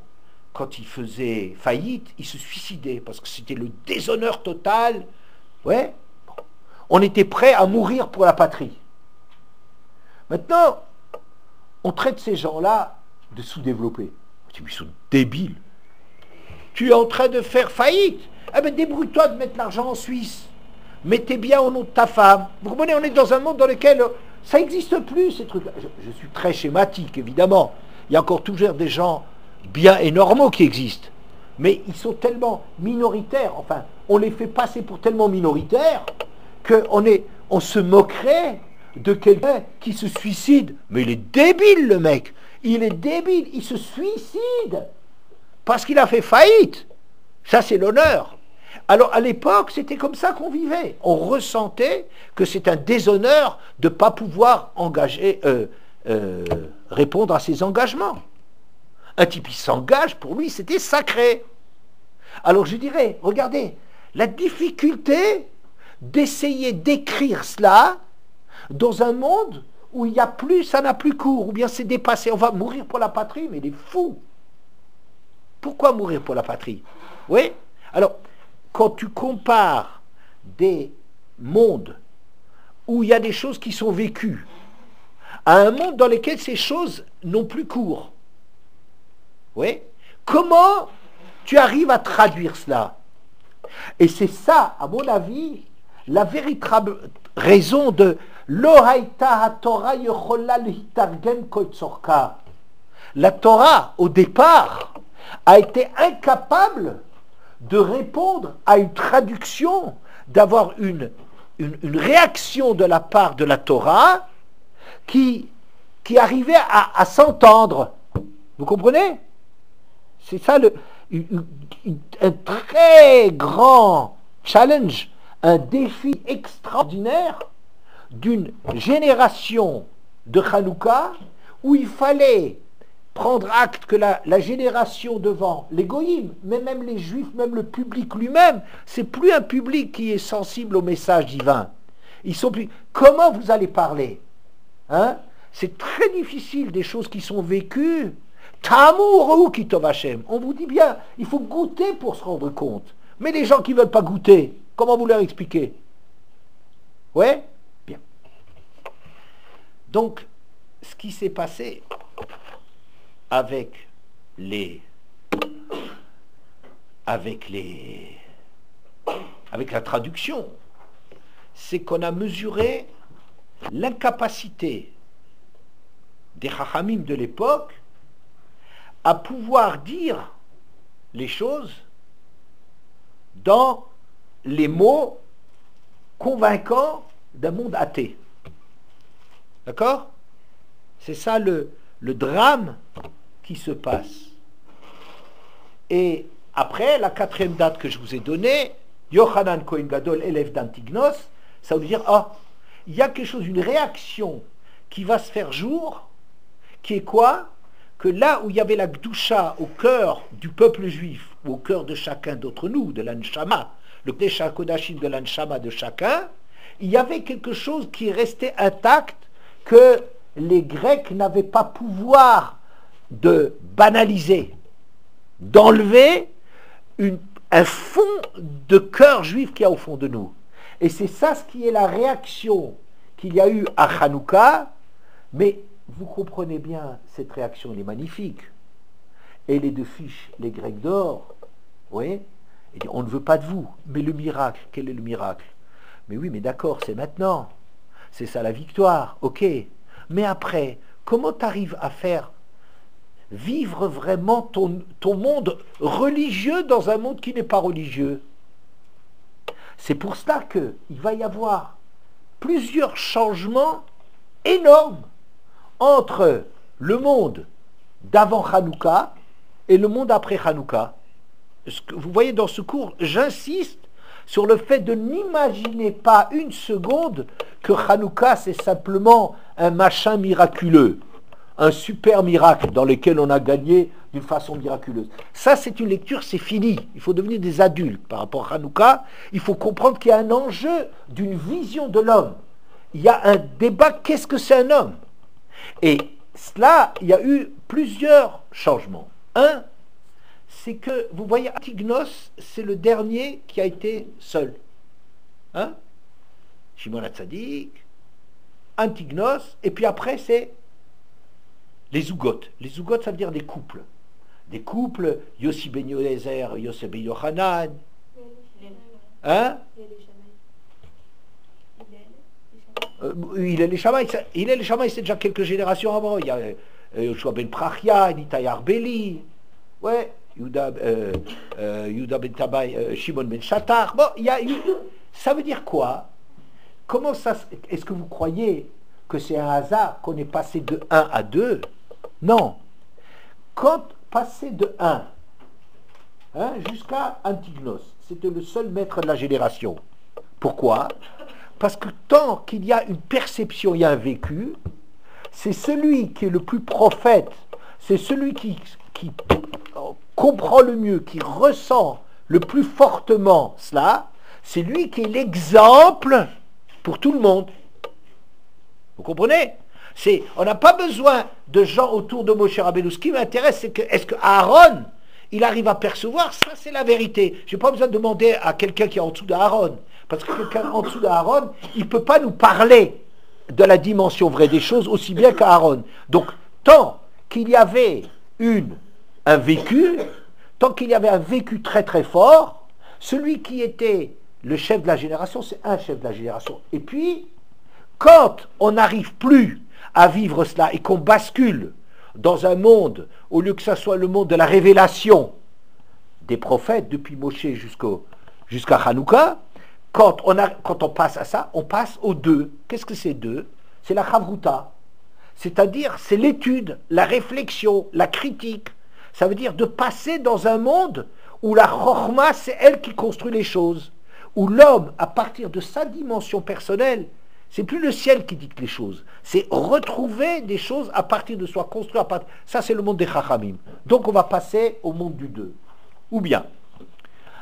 quand ils faisaient faillite, ils se suicidaient parce que c'était le déshonneur total. Ouais. On était prêt à mourir pour la patrie. Maintenant, on traite ces gens-là de sous-développés. Ils sont débiles. Tu es en train de faire faillite. Eh bien, débrouille-toi de mettre l'argent en Suisse. Mettez bien au nom de ta femme. Vous comprenez, on est dans un monde dans lequel ça n'existe plus, ces trucs-là. Je suis très schématique, évidemment. Il y a encore toujours des gens bien et normaux qui existent. Mais ils sont tellement minoritaires, enfin, on les fait passer pour tellement minoritaires qu'on se moquerait de quelqu'un qui se suicide. Mais il est débile, le mec. Il est débile. Il se suicide parce qu'il a fait faillite. Ça, c'est l'honneur. Alors, à l'époque, c'était comme ça qu'on vivait. On ressentait que c'est un déshonneur de ne pas pouvoir répondre à ses engagements. Un type qui s'engage, pour lui, c'était sacré. Alors, je dirais, regardez, la difficulté d'essayer d'écrire cela dans un monde où il n'y a plus, ça n'a plus cours, ou bien c'est dépassé, on va mourir pour la patrie, mais il est fou. Pourquoi mourir pour la patrie? Oui. Alors, quand tu compares des mondes où il y a des choses qui sont vécues à un monde dans lequel ces choses n'ont plus cours, oui, comment tu arrives à traduire cela? Et c'est ça, à mon avis, la véritable raison de l'Ohaïta Torah Yechola Litargem Kol Tzorka. La Torah, au départ, a été incapable de répondre à une traduction, d'avoir une réaction de la part de la Torah qui arrivait à s'entendre. Vous comprenez? C'est ça un très grand challenge, un défi extraordinaire d'une génération de Hanouka où il fallait prendre acte que la génération devant les goïms, mais même les juifs, même le public lui-même, c'est plus un public qui est sensible au message divin. Ils sont plus. Comment vous allez parler? Hein? C'est très difficile, des choses qui sont vécues. Ta'amuru kitov Hashem. On vous dit bien, il faut goûter pour se rendre compte. Mais les gens qui ne veulent pas goûter, comment vous leur expliquez? Ouais? Bien. Donc, ce qui s'est passé avec la traduction, c'est qu'on a mesuré l'incapacité des Chachamim de l'époque à pouvoir dire les choses dans les mots convaincants d'un monde athée. D'accord? C'est ça le drame qui se passe. Et après, la quatrième date que je vous ai donnée, Yochanan Kohen Gadol, élève d'Antignos, ça veut dire, il y a quelque chose, une réaction qui va se faire jour, qui est quoi? Que là où il y avait la Gdusha au cœur du peuple juif, ou au cœur de chacun d'entre nous, de l'Anshama, le Kedesh HaKodashim de l'Anshama de chacun, il y avait quelque chose qui restait intact, que les Grecs n'avaient pas pouvoir de banaliser, d'enlever un fond de cœur juif qu'il y a au fond de nous. Et c'est ça ce qui est la réaction qu'il y a eu à Hanouka, mais vous comprenez bien, cette réaction elle est magnifique. Et les deux fiches, les Grecs d'or, oui, on ne veut pas de vous, mais le miracle, quel est le miracle? Mais oui, mais d'accord, c'est maintenant, c'est ça la victoire, ok, mais après, comment tu arrives à faire vivre vraiment ton monde religieux dans un monde qui n'est pas religieux? C'est pour cela qu'il va y avoir plusieurs changements énormes entre le monde d'avant Hanouka et le monde après Hanouka. Vous voyez dans ce cours, j'insiste sur le fait de n'imaginer pas une seconde que Hanouka c'est simplement un machin miraculeux, un super miracle dans lequel on a gagné d'une façon miraculeuse. Ça c'est une lecture, c'est fini. Il faut devenir des adultes par rapport à Hanouka. Il faut comprendre qu'il y a un enjeu d'une vision de l'homme. Il y a un débat, qu'est-ce que c'est un homme? Et cela, il y a eu plusieurs changements. Un, c'est que, vous voyez, Antignos, c'est le dernier qui a été seul. Hein? Shimon HaTzadik, Antignos, et puis après, c'est les zougotes. Les zougotes, ça veut dire des couples. Des couples, Yossi ben Yoézer, Yossi ben Yochanan. Hein? Il est les Shamaï, c'est déjà quelques générations avant. Il y a Yoshua ben Prachia, Nitai Arbeli, ouais, Yuda ben Tabai, Shimon ben Shatar. Bon, il y a eu. Ça veut dire quoi? Comment ça? Est-ce que vous croyez que c'est un hasard qu'on est passé de 1 à 2? Non. Quand passer de 1 jusqu'à Antignos, c'était le seul maître de la génération. Pourquoi? Parce que tant qu'il y a une perception, il y a un vécu, c'est celui qui est le plus prophète, c'est celui qui comprend le mieux, qui ressent le plus fortement cela, c'est lui qui est l'exemple pour tout le monde. Vous comprenez? On n'a pas besoin de gens autour de Moshe Rabbeinu. Ce qui m'intéresse, c'est que est-ce que Aaron, il arrive à percevoir? Ça, c'est la vérité. Je n'ai pas besoin de demander à quelqu'un qui est en dessous d'Aaron. Parce que quelqu'un en dessous d'Aaron, il ne peut pas nous parler de la dimension vraie des choses aussi bien qu'Aaron. Donc, tant qu'il y avait un vécu, tant qu'il y avait un vécu très très fort, celui qui était le chef de la génération, c'est un chef de la génération. Et puis, quand on n'arrive plus à vivre cela et qu'on bascule dans un monde, au lieu que ça soit le monde de la révélation des prophètes, depuis Moshe jusqu'à Hanouka, quand on passe à ça, on passe aux deux. Qu'est-ce que c'est deux? C'est la chavruta. C'est-à-dire, c'est l'étude, la réflexion, la critique. Ça veut dire de passer dans un monde où la chorma, c'est elle qui construit les choses. Où l'homme, à partir de sa dimension personnelle, c'est plus le ciel qui dicte les choses. C'est retrouver des choses à partir de soi, construire à partir. Ça, c'est le monde des chachamim. Donc, on va passer au monde du deux. Ou bien,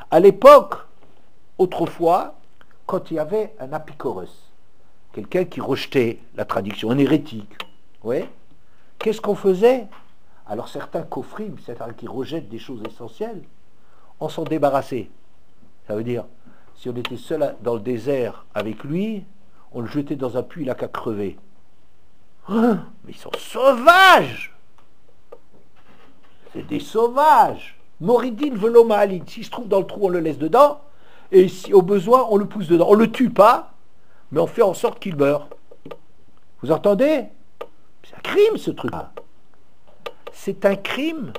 à l'époque, autrefois, quand il y avait un apicorus, quelqu'un qui rejetait la tradition, un hérétique, ouais, qu'est-ce qu'on faisait? Alors certains kofrim, c'est-à-dire qui rejettent des choses essentielles, en sont débarrassés. Ça veut dire, si on était seul dans le désert avec lui, on le jetait dans un puits, il n'a qu'à crever. Mais ils sont sauvages! C'est des sauvages! Moridine veloma alid. S'il se trouve dans le trou, on le laisse dedans, et si au besoin, on le pousse dedans. On ne le tue pas, mais on fait en sorte qu'il meure. Vous entendez? C'est un crime, ce truc-là. C'est un crime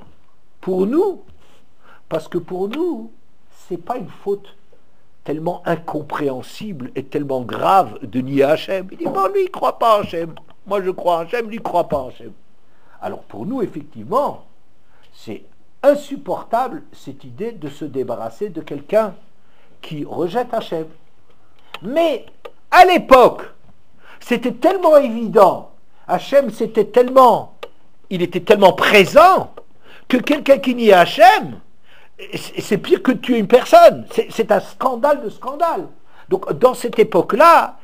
pour nous, parce que pour nous, c'est pas une faute tellement incompréhensible et tellement grave de nier Hachem. Il dit, bon, lui, il ne croit pas en Hachem. Moi, je crois en Hachem, lui, il ne croit pas en Hachem. Alors, pour nous, effectivement, c'est insupportable, cette idée de se débarrasser de quelqu'un qui rejette Hachem. Mais, à l'époque, c'était tellement évident, Hachem, il était tellement présent, que quelqu'un qui nie Hachem, c'est pire que de tuer une personne. C'est un scandale de scandale. Donc, dans cette époque-là,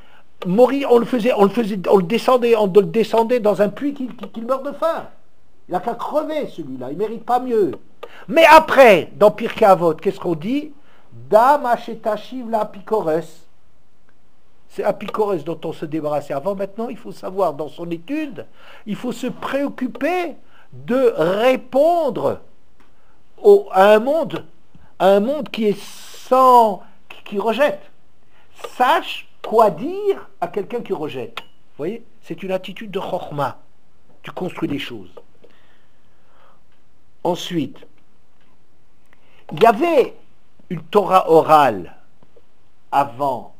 mourir, on le descendait dans un puits qu'il meurt de faim. Il n'a qu'à crever, celui-là. Il ne mérite pas mieux. Mais après, dans Pirkei Avot, qu'est-ce qu'on dit? Dam hachétashiv la apikores. C'est apikores dont on se débarrassait avant. Maintenant, il faut savoir, dans son étude, il faut se préoccuper de répondre à un monde qui est qui rejette. Sache quoi dire à quelqu'un qui rejette. Vous voyez, c'est une attitude de chokhma. Tu construis des choses. Ensuite, il y avait une Torah orale avant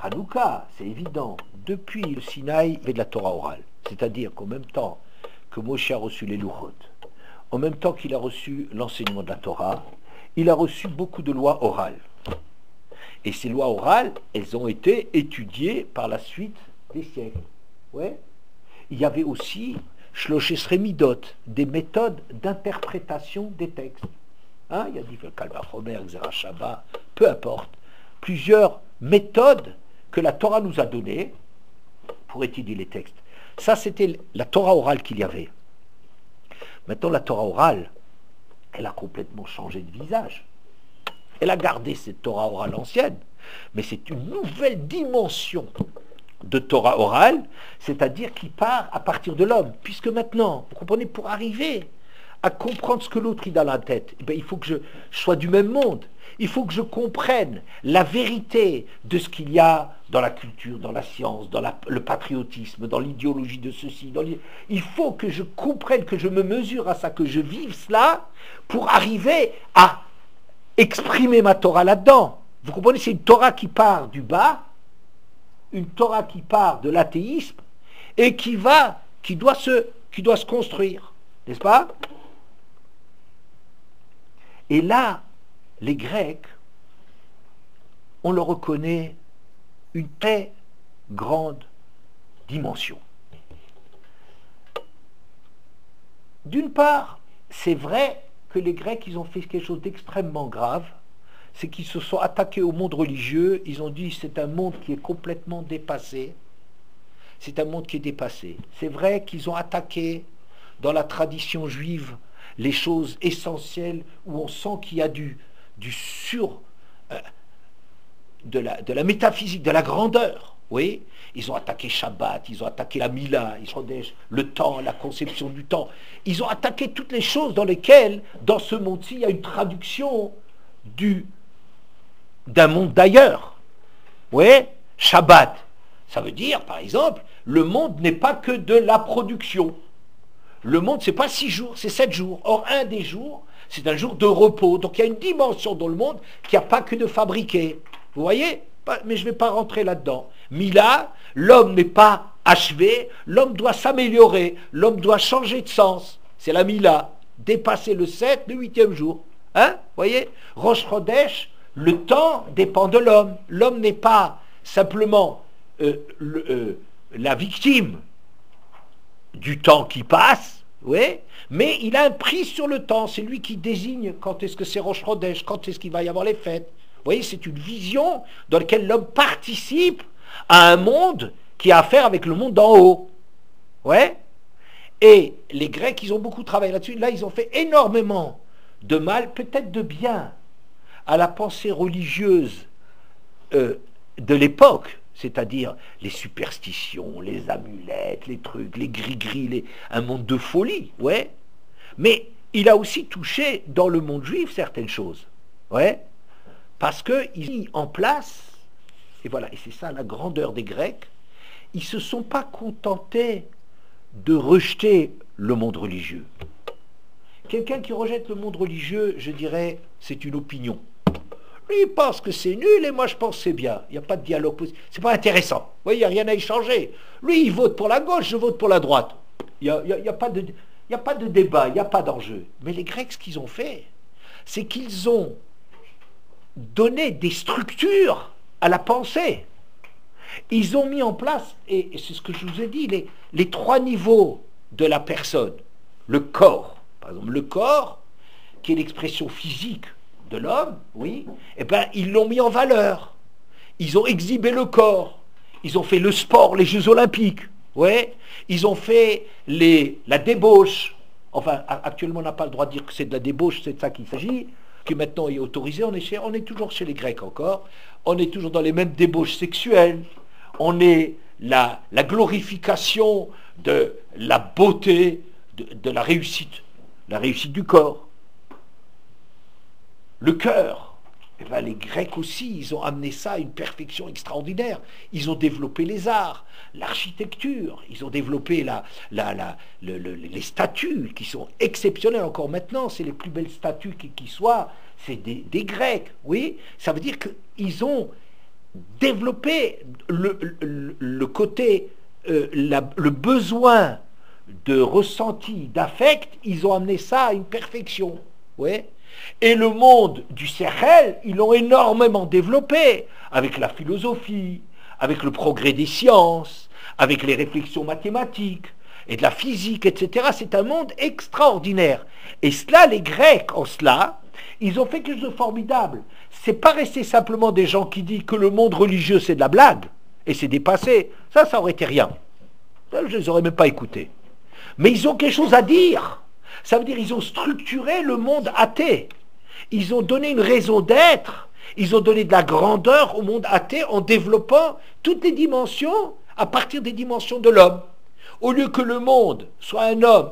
Hanouka, c'est évident. Depuis le Sinaï, il y avait de la Torah orale. C'est-à-dire qu'en même temps que Moshe a reçu les Luchot, en même temps qu'il a reçu l'enseignement de la Torah, il a reçu beaucoup de lois orales. Et ces lois orales, elles ont été étudiées par la suite des siècles. Ouais. Il y avait aussi Shloshes Remidot, des méthodes d'interprétation des textes. Hein, il y a dit Kalva Chomer, Xera Shabbat, peu importe. Plusieurs méthodes que la Torah nous a données pour étudier les textes. Ça, c'était la Torah orale qu'il y avait. Maintenant, la Torah orale, elle a complètement changé de visage. Elle a gardé cette Torah orale ancienne, mais c'est une nouvelle dimension de Torah orale, c'est-à-dire qui part à partir de l'homme. Puisque maintenant, vous comprenez, pour arriver à comprendre ce que l'autre a dans la tête, eh bien, il faut que je sois du même monde. Il faut que je comprenne la vérité de ce qu'il y a dans la culture, dans la science, dans le patriotisme, dans l'idéologie de ceci. Il faut que je comprenne, que je me mesure à ça, que je vive cela pour arriver à exprimer ma Torah là-dedans. Vous comprenez, c'est une Torah qui part du bas, une Torah qui part de l'athéisme et qui doit se construire, n'est-ce pas? Et là, les Grecs, on leur reconnaît une très grande dimension. D'une part, c'est vrai que les Grecs, ils ont fait quelque chose d'extrêmement grave, c'est qu'ils se sont attaqués au monde religieux, ils ont dit c'est un monde qui est complètement dépassé, c'est un monde qui est dépassé. C'est vrai qu'ils ont attaqué dans la tradition juive les choses essentielles où on sent qu'il y a de la métaphysique, de la grandeur. Oui, ils ont attaqué Shabbat, ils ont attaqué la Mila, le temps, la conception du temps. Ils ont attaqué toutes les choses dans lesquelles, dans ce monde-ci, il y a une traduction d'un monde d'ailleurs. Oui, Shabbat, ça veut dire, par exemple, le monde n'est pas que de la production. Le monde, c'est pas 6 jours, c'est 7 jours. Or, un des jours, c'est un jour de repos. Donc, il y a une dimension dans le monde qui n'a pas que de fabriquer. Vous voyez? Mais je ne vais pas rentrer là-dedans. Mila, l'homme n'est pas achevé, l'homme doit s'améliorer, l'homme doit changer de sens. C'est la Mila, dépasser le 7, le 8e jour. Hein? Vous voyez? Rosh Chodesh, le temps dépend de l'homme. L'homme n'est pas simplement la victime du temps qui passe, oui, mais il a un prix sur le temps. C'est lui qui désigne quand est-ce que c'est Rosh Chodesh, quand est-ce qu'il va y avoir les fêtes. Vous voyez, c'est une vision dans laquelle l'homme participe à un monde qui a affaire avec le monde d'en haut. Ouais. Et les Grecs, ils ont beaucoup travaillé là-dessus. Là, ils ont fait énormément de mal, peut-être de bien, à la pensée religieuse de l'époque, c'est-à-dire les superstitions, les amulettes, les trucs, les gris-gris, un monde de folie, ouais. Mais il a aussi touché dans le monde juif certaines choses, ouais, parce qu'ils ont mis en place, et voilà, et c'est ça la grandeur des Grecs, ils ne se sont pas contentés de rejeter le monde religieux. Quelqu'un qui rejette le monde religieux, je dirais, c'est une opinion. Lui, il pense que c'est nul et moi je pense que c'est bien. Il n'y a pas de dialogue possible. C'est pas intéressant. Vous voyez, il n'y a rien à échanger. Lui, il vote pour la gauche, je vote pour la droite. Il n'y a pas de débat, il n'y a pas d'enjeu. Mais les Grecs, ce qu'ils ont fait, c'est qu'ils ont donné des structures à la pensée. Ils ont mis en place, et c'est ce que je vous ai dit, les 3 niveaux de la personne. Le corps, par exemple, le corps, qui est l'expression physique de l'homme, oui, eh ben, ils l'ont mis en valeur. Ils ont exhibé le corps. Ils ont fait le sport, les Jeux Olympiques. Ouais. Ils ont fait la débauche. Enfin, actuellement, on n'a pas le droit de dire que c'est de la débauche, c'est de ça qu'il s'agit, qui maintenant est autorisé. On est toujours chez les Grecs encore. On est toujours dans les mêmes débauches sexuelles. On est la glorification de la beauté, de la réussite du corps. Le cœur, eh ben, les Grecs aussi, ils ont amené ça à une perfection extraordinaire. Ils ont développé les arts, l'architecture, ils ont développé les statues qui sont exceptionnelles encore maintenant. C'est les plus belles statues qui soient, c'est des Grecs, oui. Ça veut dire qu'ils ont développé le côté, le besoin de ressenti, d'affect, ils ont amené ça à une perfection, oui. Et le monde du Sechel, ils l'ont énormément développé, avec la philosophie, avec le progrès des sciences, avec les réflexions mathématiques, et de la physique, etc. C'est un monde extraordinaire. Et cela, les Grecs, en cela, ils ont fait quelque chose de formidable. C'est pas resté simplement des gens qui disent que le monde religieux, c'est de la blague, et c'est dépassé. Ça aurait été rien. Ça, je ne les aurais même pas écoutés. Mais ils ont quelque chose à dire. Ça veut dire qu'ils ont structuré le monde athée. Ils ont donné une raison d'être. Ils ont donné de la grandeur au monde athée en développant toutes les dimensions à partir des dimensions de l'homme. Au lieu que le monde soit un homme,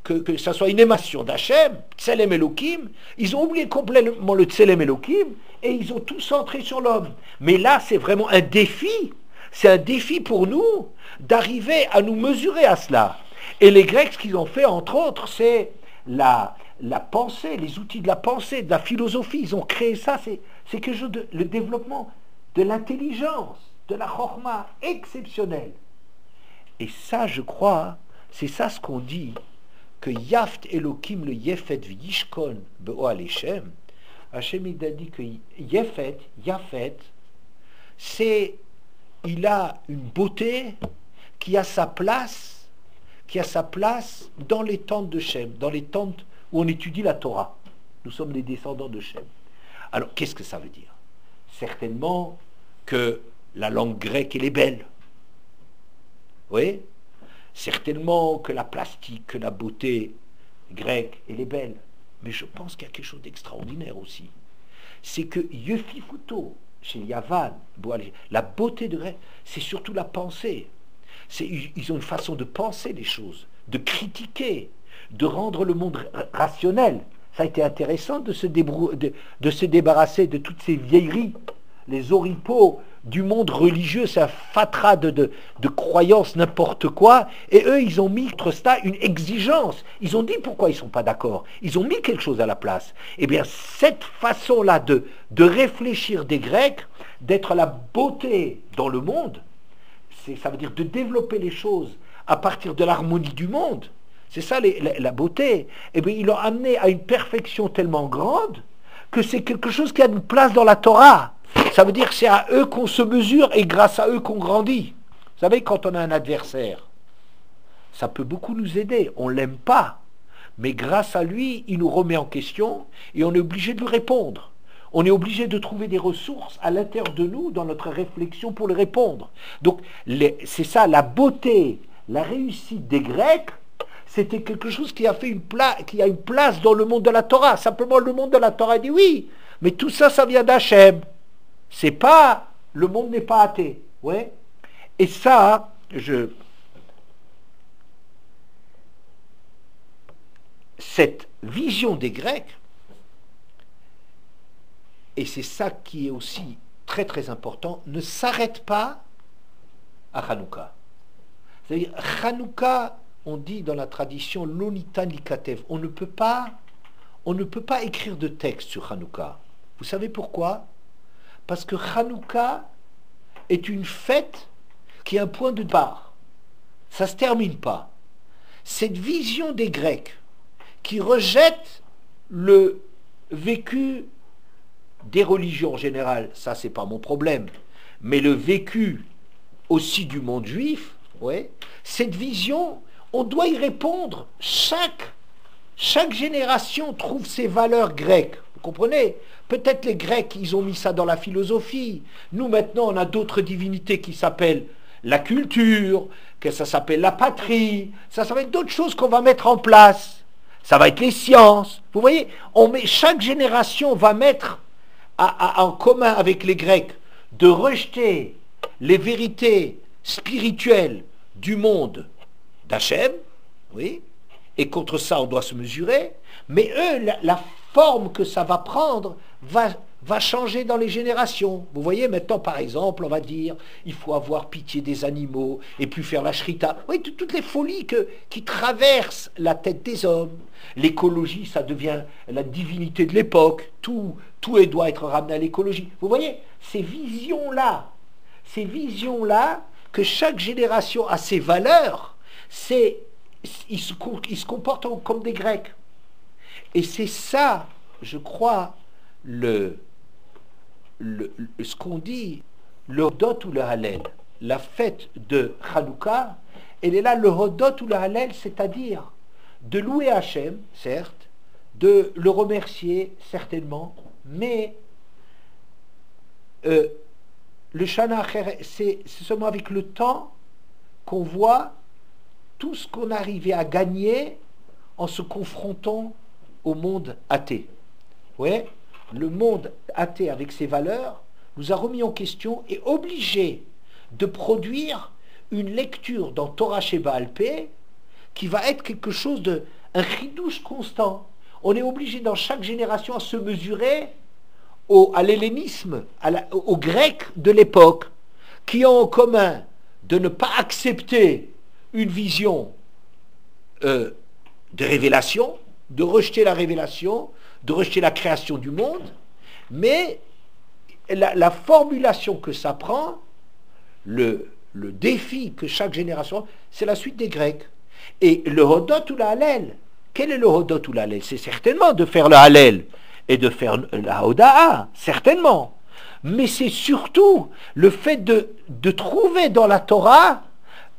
que ça soit une émanation d'Hachem, Tselem Elohim, ils ont oublié complètement le Tselem Elohim et ils ont tout centré sur l'homme. Mais là, c'est vraiment un défi. C'est un défi pour nous d'arriver à nous mesurer à cela. Et les Grecs, ce qu'ils ont fait, entre autres, c'est la pensée, les outils de la pensée, de la philosophie. Ils ont créé ça, c'est quelque chose le développement de l'intelligence, de la chorma exceptionnelle. Et ça, je crois, c'est ça ce qu'on dit, que Yaft Elohim le Yefet v'yishkon be'oal Hashem. Hashem il a dit que Yefet, il a une beauté qui a sa place dans les tentes de Shem, dans les tentes où on étudie la Torah. Nous sommes les descendants de Shem. Alors, qu'est-ce que ça veut dire? Certainement que la langue grecque, elle est belle. Oui? Certainement que la plastique, que la beauté grecque, elle est belle. Mais je pense qu'il y a quelque chose d'extraordinaire aussi. C'est que Yefifuto, chez Yavan, la beauté de grec, c'est surtout la pensée. Ils ont une façon de penser les choses, de critiquer, de rendre le monde rationnel. Ça a été intéressant de se débarrasser de toutes ces vieilleries, les oripeaux du monde religieux, c'est un fatras de croyances, n'importe quoi. Et eux, ils ont mis contre ça une exigence. Ils ont dit pourquoi ils ne sont pas d'accord. Ils ont mis quelque chose à la place. Eh bien, cette façon-là de réfléchir des Grecs, d'être la beauté dans le monde, ça veut dire de développer les choses à partir de l'harmonie du monde. C'est ça la beauté. Eh bien, ils l'ont amené à une perfection tellement grande que c'est quelque chose qui a une place dans la Torah. Ça veut dire que c'est à eux qu'on se mesure et grâce à eux qu'on grandit. Vous savez, quand on a un adversaire, ça peut beaucoup nous aider. On ne l'aime pas. Mais grâce à lui, il nous remet en question et on est obligé de lui répondre. On est obligé de trouver des ressources à l'intérieur de nous, dans notre réflexion pour lui répondre. Donc, c'est ça, la beauté, la réussite des Grecs, c'était quelque chose qui a fait qui a une place dans le monde de la Torah. Simplement, le monde de la Torah dit oui, mais tout ça, ça vient d'Hachem. C'est pas, le monde n'est pas athée. Ouais. Et ça, cette vision des Grecs, et c'est ça qui est aussi très très important, ne s'arrête pas à Hanouka. C'est-à-dire, Hanouka, on dit dans la tradition, l'onitan likatev, on ne peut pas écrire de texte sur Hanouka. Vous savez pourquoi? Parce que Hanouka est une fête qui a un point de départ. Ça ne se termine pas. Cette vision des Grecs qui rejette le vécu des religions en général, ça c'est pas mon problème, mais le vécu aussi du monde juif, ouais, cette vision, on doit y répondre. Chaque génération trouve ses valeurs grecques. Vous comprenez? Peut-être les Grecs, ils ont mis ça dans la philosophie. Nous, maintenant, on a d'autres divinités qui s'appellent la culture, que ça s'appelle la patrie, ça va être d'autres choses qu'on va mettre en place. Ça va être les sciences. Vous voyez, chaque génération va mettre en commun avec les Grecs de rejeter les vérités spirituelles du monde d'Hachem, oui, et contre ça on doit se mesurer, mais eux, la forme que ça va prendre va changer dans les générations. Vous voyez, maintenant par exemple, on va dire, il faut avoir pitié des animaux, et puis faire la shrita. Oui, toutes les folies qui traversent la tête des hommes. L'écologie, ça devient la divinité de l'époque, tout doit être ramené à l'écologie. Vous voyez, ces visions-là, que chaque génération a ses valeurs, ils se comportent comme des Grecs. Et c'est ça, je crois, ce qu'on dit, le Hodot ou le Hallel. La fête de Hanouka, elle est là, le Hodot ou le Hallel, c'est-à-dire de louer Hachem, certes, de le remercier, certainement, mais le Shana Acher, c'est seulement avec le temps qu'on voit tout ce qu'on arrivait à gagner en se confrontant au monde athée. Ouais, le monde athée avec ses valeurs nous a remis en question et obligé de produire une lecture dans Torah Sheba Alpé qui va être quelque chose un chidouche constant. On est obligé dans chaque génération à se mesurer à l'hellénisme, aux Grecs de l'époque, qui ont en commun de ne pas accepter une vision de révélation, de rejeter la révélation, de rejeter la création du monde, mais la formulation que ça prend, le défi que chaque génération, c'est la suite des Grecs. Et le Hodot ou la Hallel, quel est le Hodot ou la Hallel? C'est certainement de faire le Hallel et de faire la Hoda'a, certainement. Mais c'est surtout le fait de trouver dans la Torah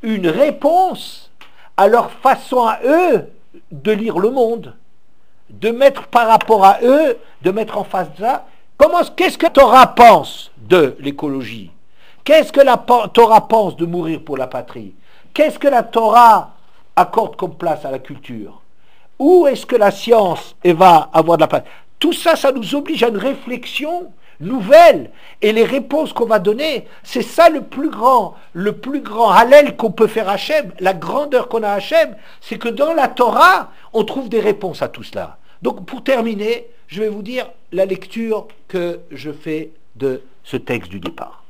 une réponse à leur façon à eux de lire le monde, de mettre par rapport à eux, de mettre en face de ça. Qu'est-ce que la Torah pense de l'écologie? Qu'est-ce que la Torah pense de mourir pour la patrie? Qu'est-ce que la Torah accorde comme place à la culture? Où est-ce que la science va avoir de la place? Tout ça, ça nous oblige à une réflexion nouvelle. Et les réponses qu'on va donner, c'est ça le plus grand hallel qu'on peut faire à Hachem, la grandeur qu'on a à Hachem, c'est que dans la Torah, on trouve des réponses à tout cela. Donc pour terminer, je vais vous dire la lecture que je fais de ce texte du départ.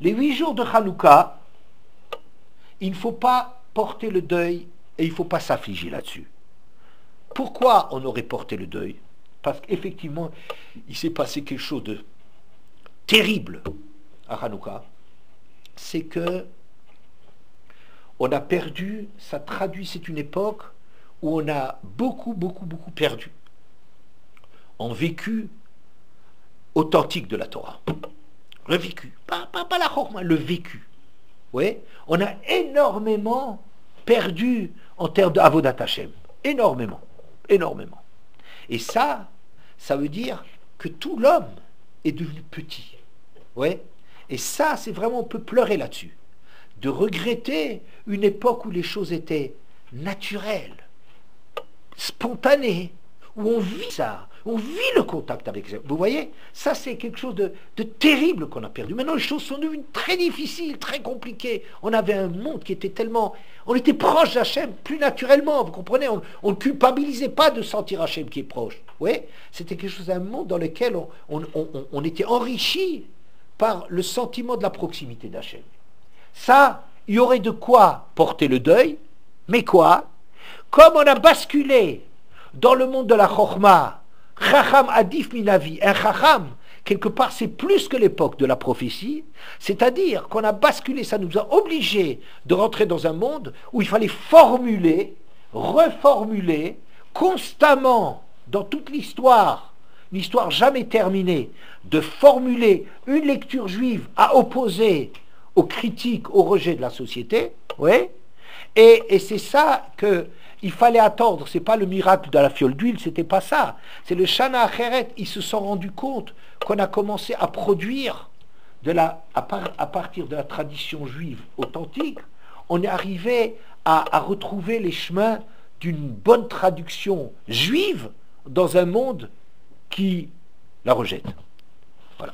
Les 8 jours de Hanouka, il ne faut pas porter le deuil et il ne faut pas s'affliger là-dessus. Pourquoi on aurait porté le deuil? Parce qu'effectivement, il s'est passé quelque chose de terrible à Hanouka. C'est que on a perdu, ça traduit, c'est une époque où on a beaucoup perdu en vécu authentique de la Torah. Le vécu, pas la chorma, le vécu. Ouais, on a énormément perdu en termes d'avodat Hashem. Énormément. Et ça veut dire que tout l'homme est devenu petit. Ouais. Et ça, c'est vraiment, on peut pleurer là-dessus. De regretter une époque où les choses étaient naturel, spontané, où on vit ça, on vit le contact avec ça. Vous voyez, ça c'est quelque chose de terrible qu'on a perdu. Maintenant les choses sont devenues très difficiles, très compliquées. On avait un monde qui était tellement... On était proche d'Hachem plus naturellement, vous comprenez, on ne culpabilisait pas de sentir Hachem qui est proche. Vous voyez, c'était quelque chose d'un monde dans lequel on était enrichi par le sentiment de la proximité d'Hachem. Ça, il y aurait de quoi porter le deuil, mais quoi? Comme on a basculé dans le monde de la Chokhmah, Chacham Adif Minavi, un Chacham, quelque part c'est plus que l'époque de la prophétie, c'est-à-dire qu'on a basculé, ça nous a obligés de rentrer dans un monde où il fallait formuler, reformuler, constamment, dans toute l'histoire jamais terminée, de formuler une lecture juive à opposer aux critiques, au rejet de la société, ouais. Et c'est ça qu'il fallait attendre. C'est pas le miracle de la fiole d'huile, c'était pas ça. C'est le Shana Acheret. Ils se sont rendus compte qu'on a commencé à produire à partir de la tradition juive authentique, on est arrivé à retrouver les chemins d'une bonne traduction juive dans un monde qui la rejette. Voilà.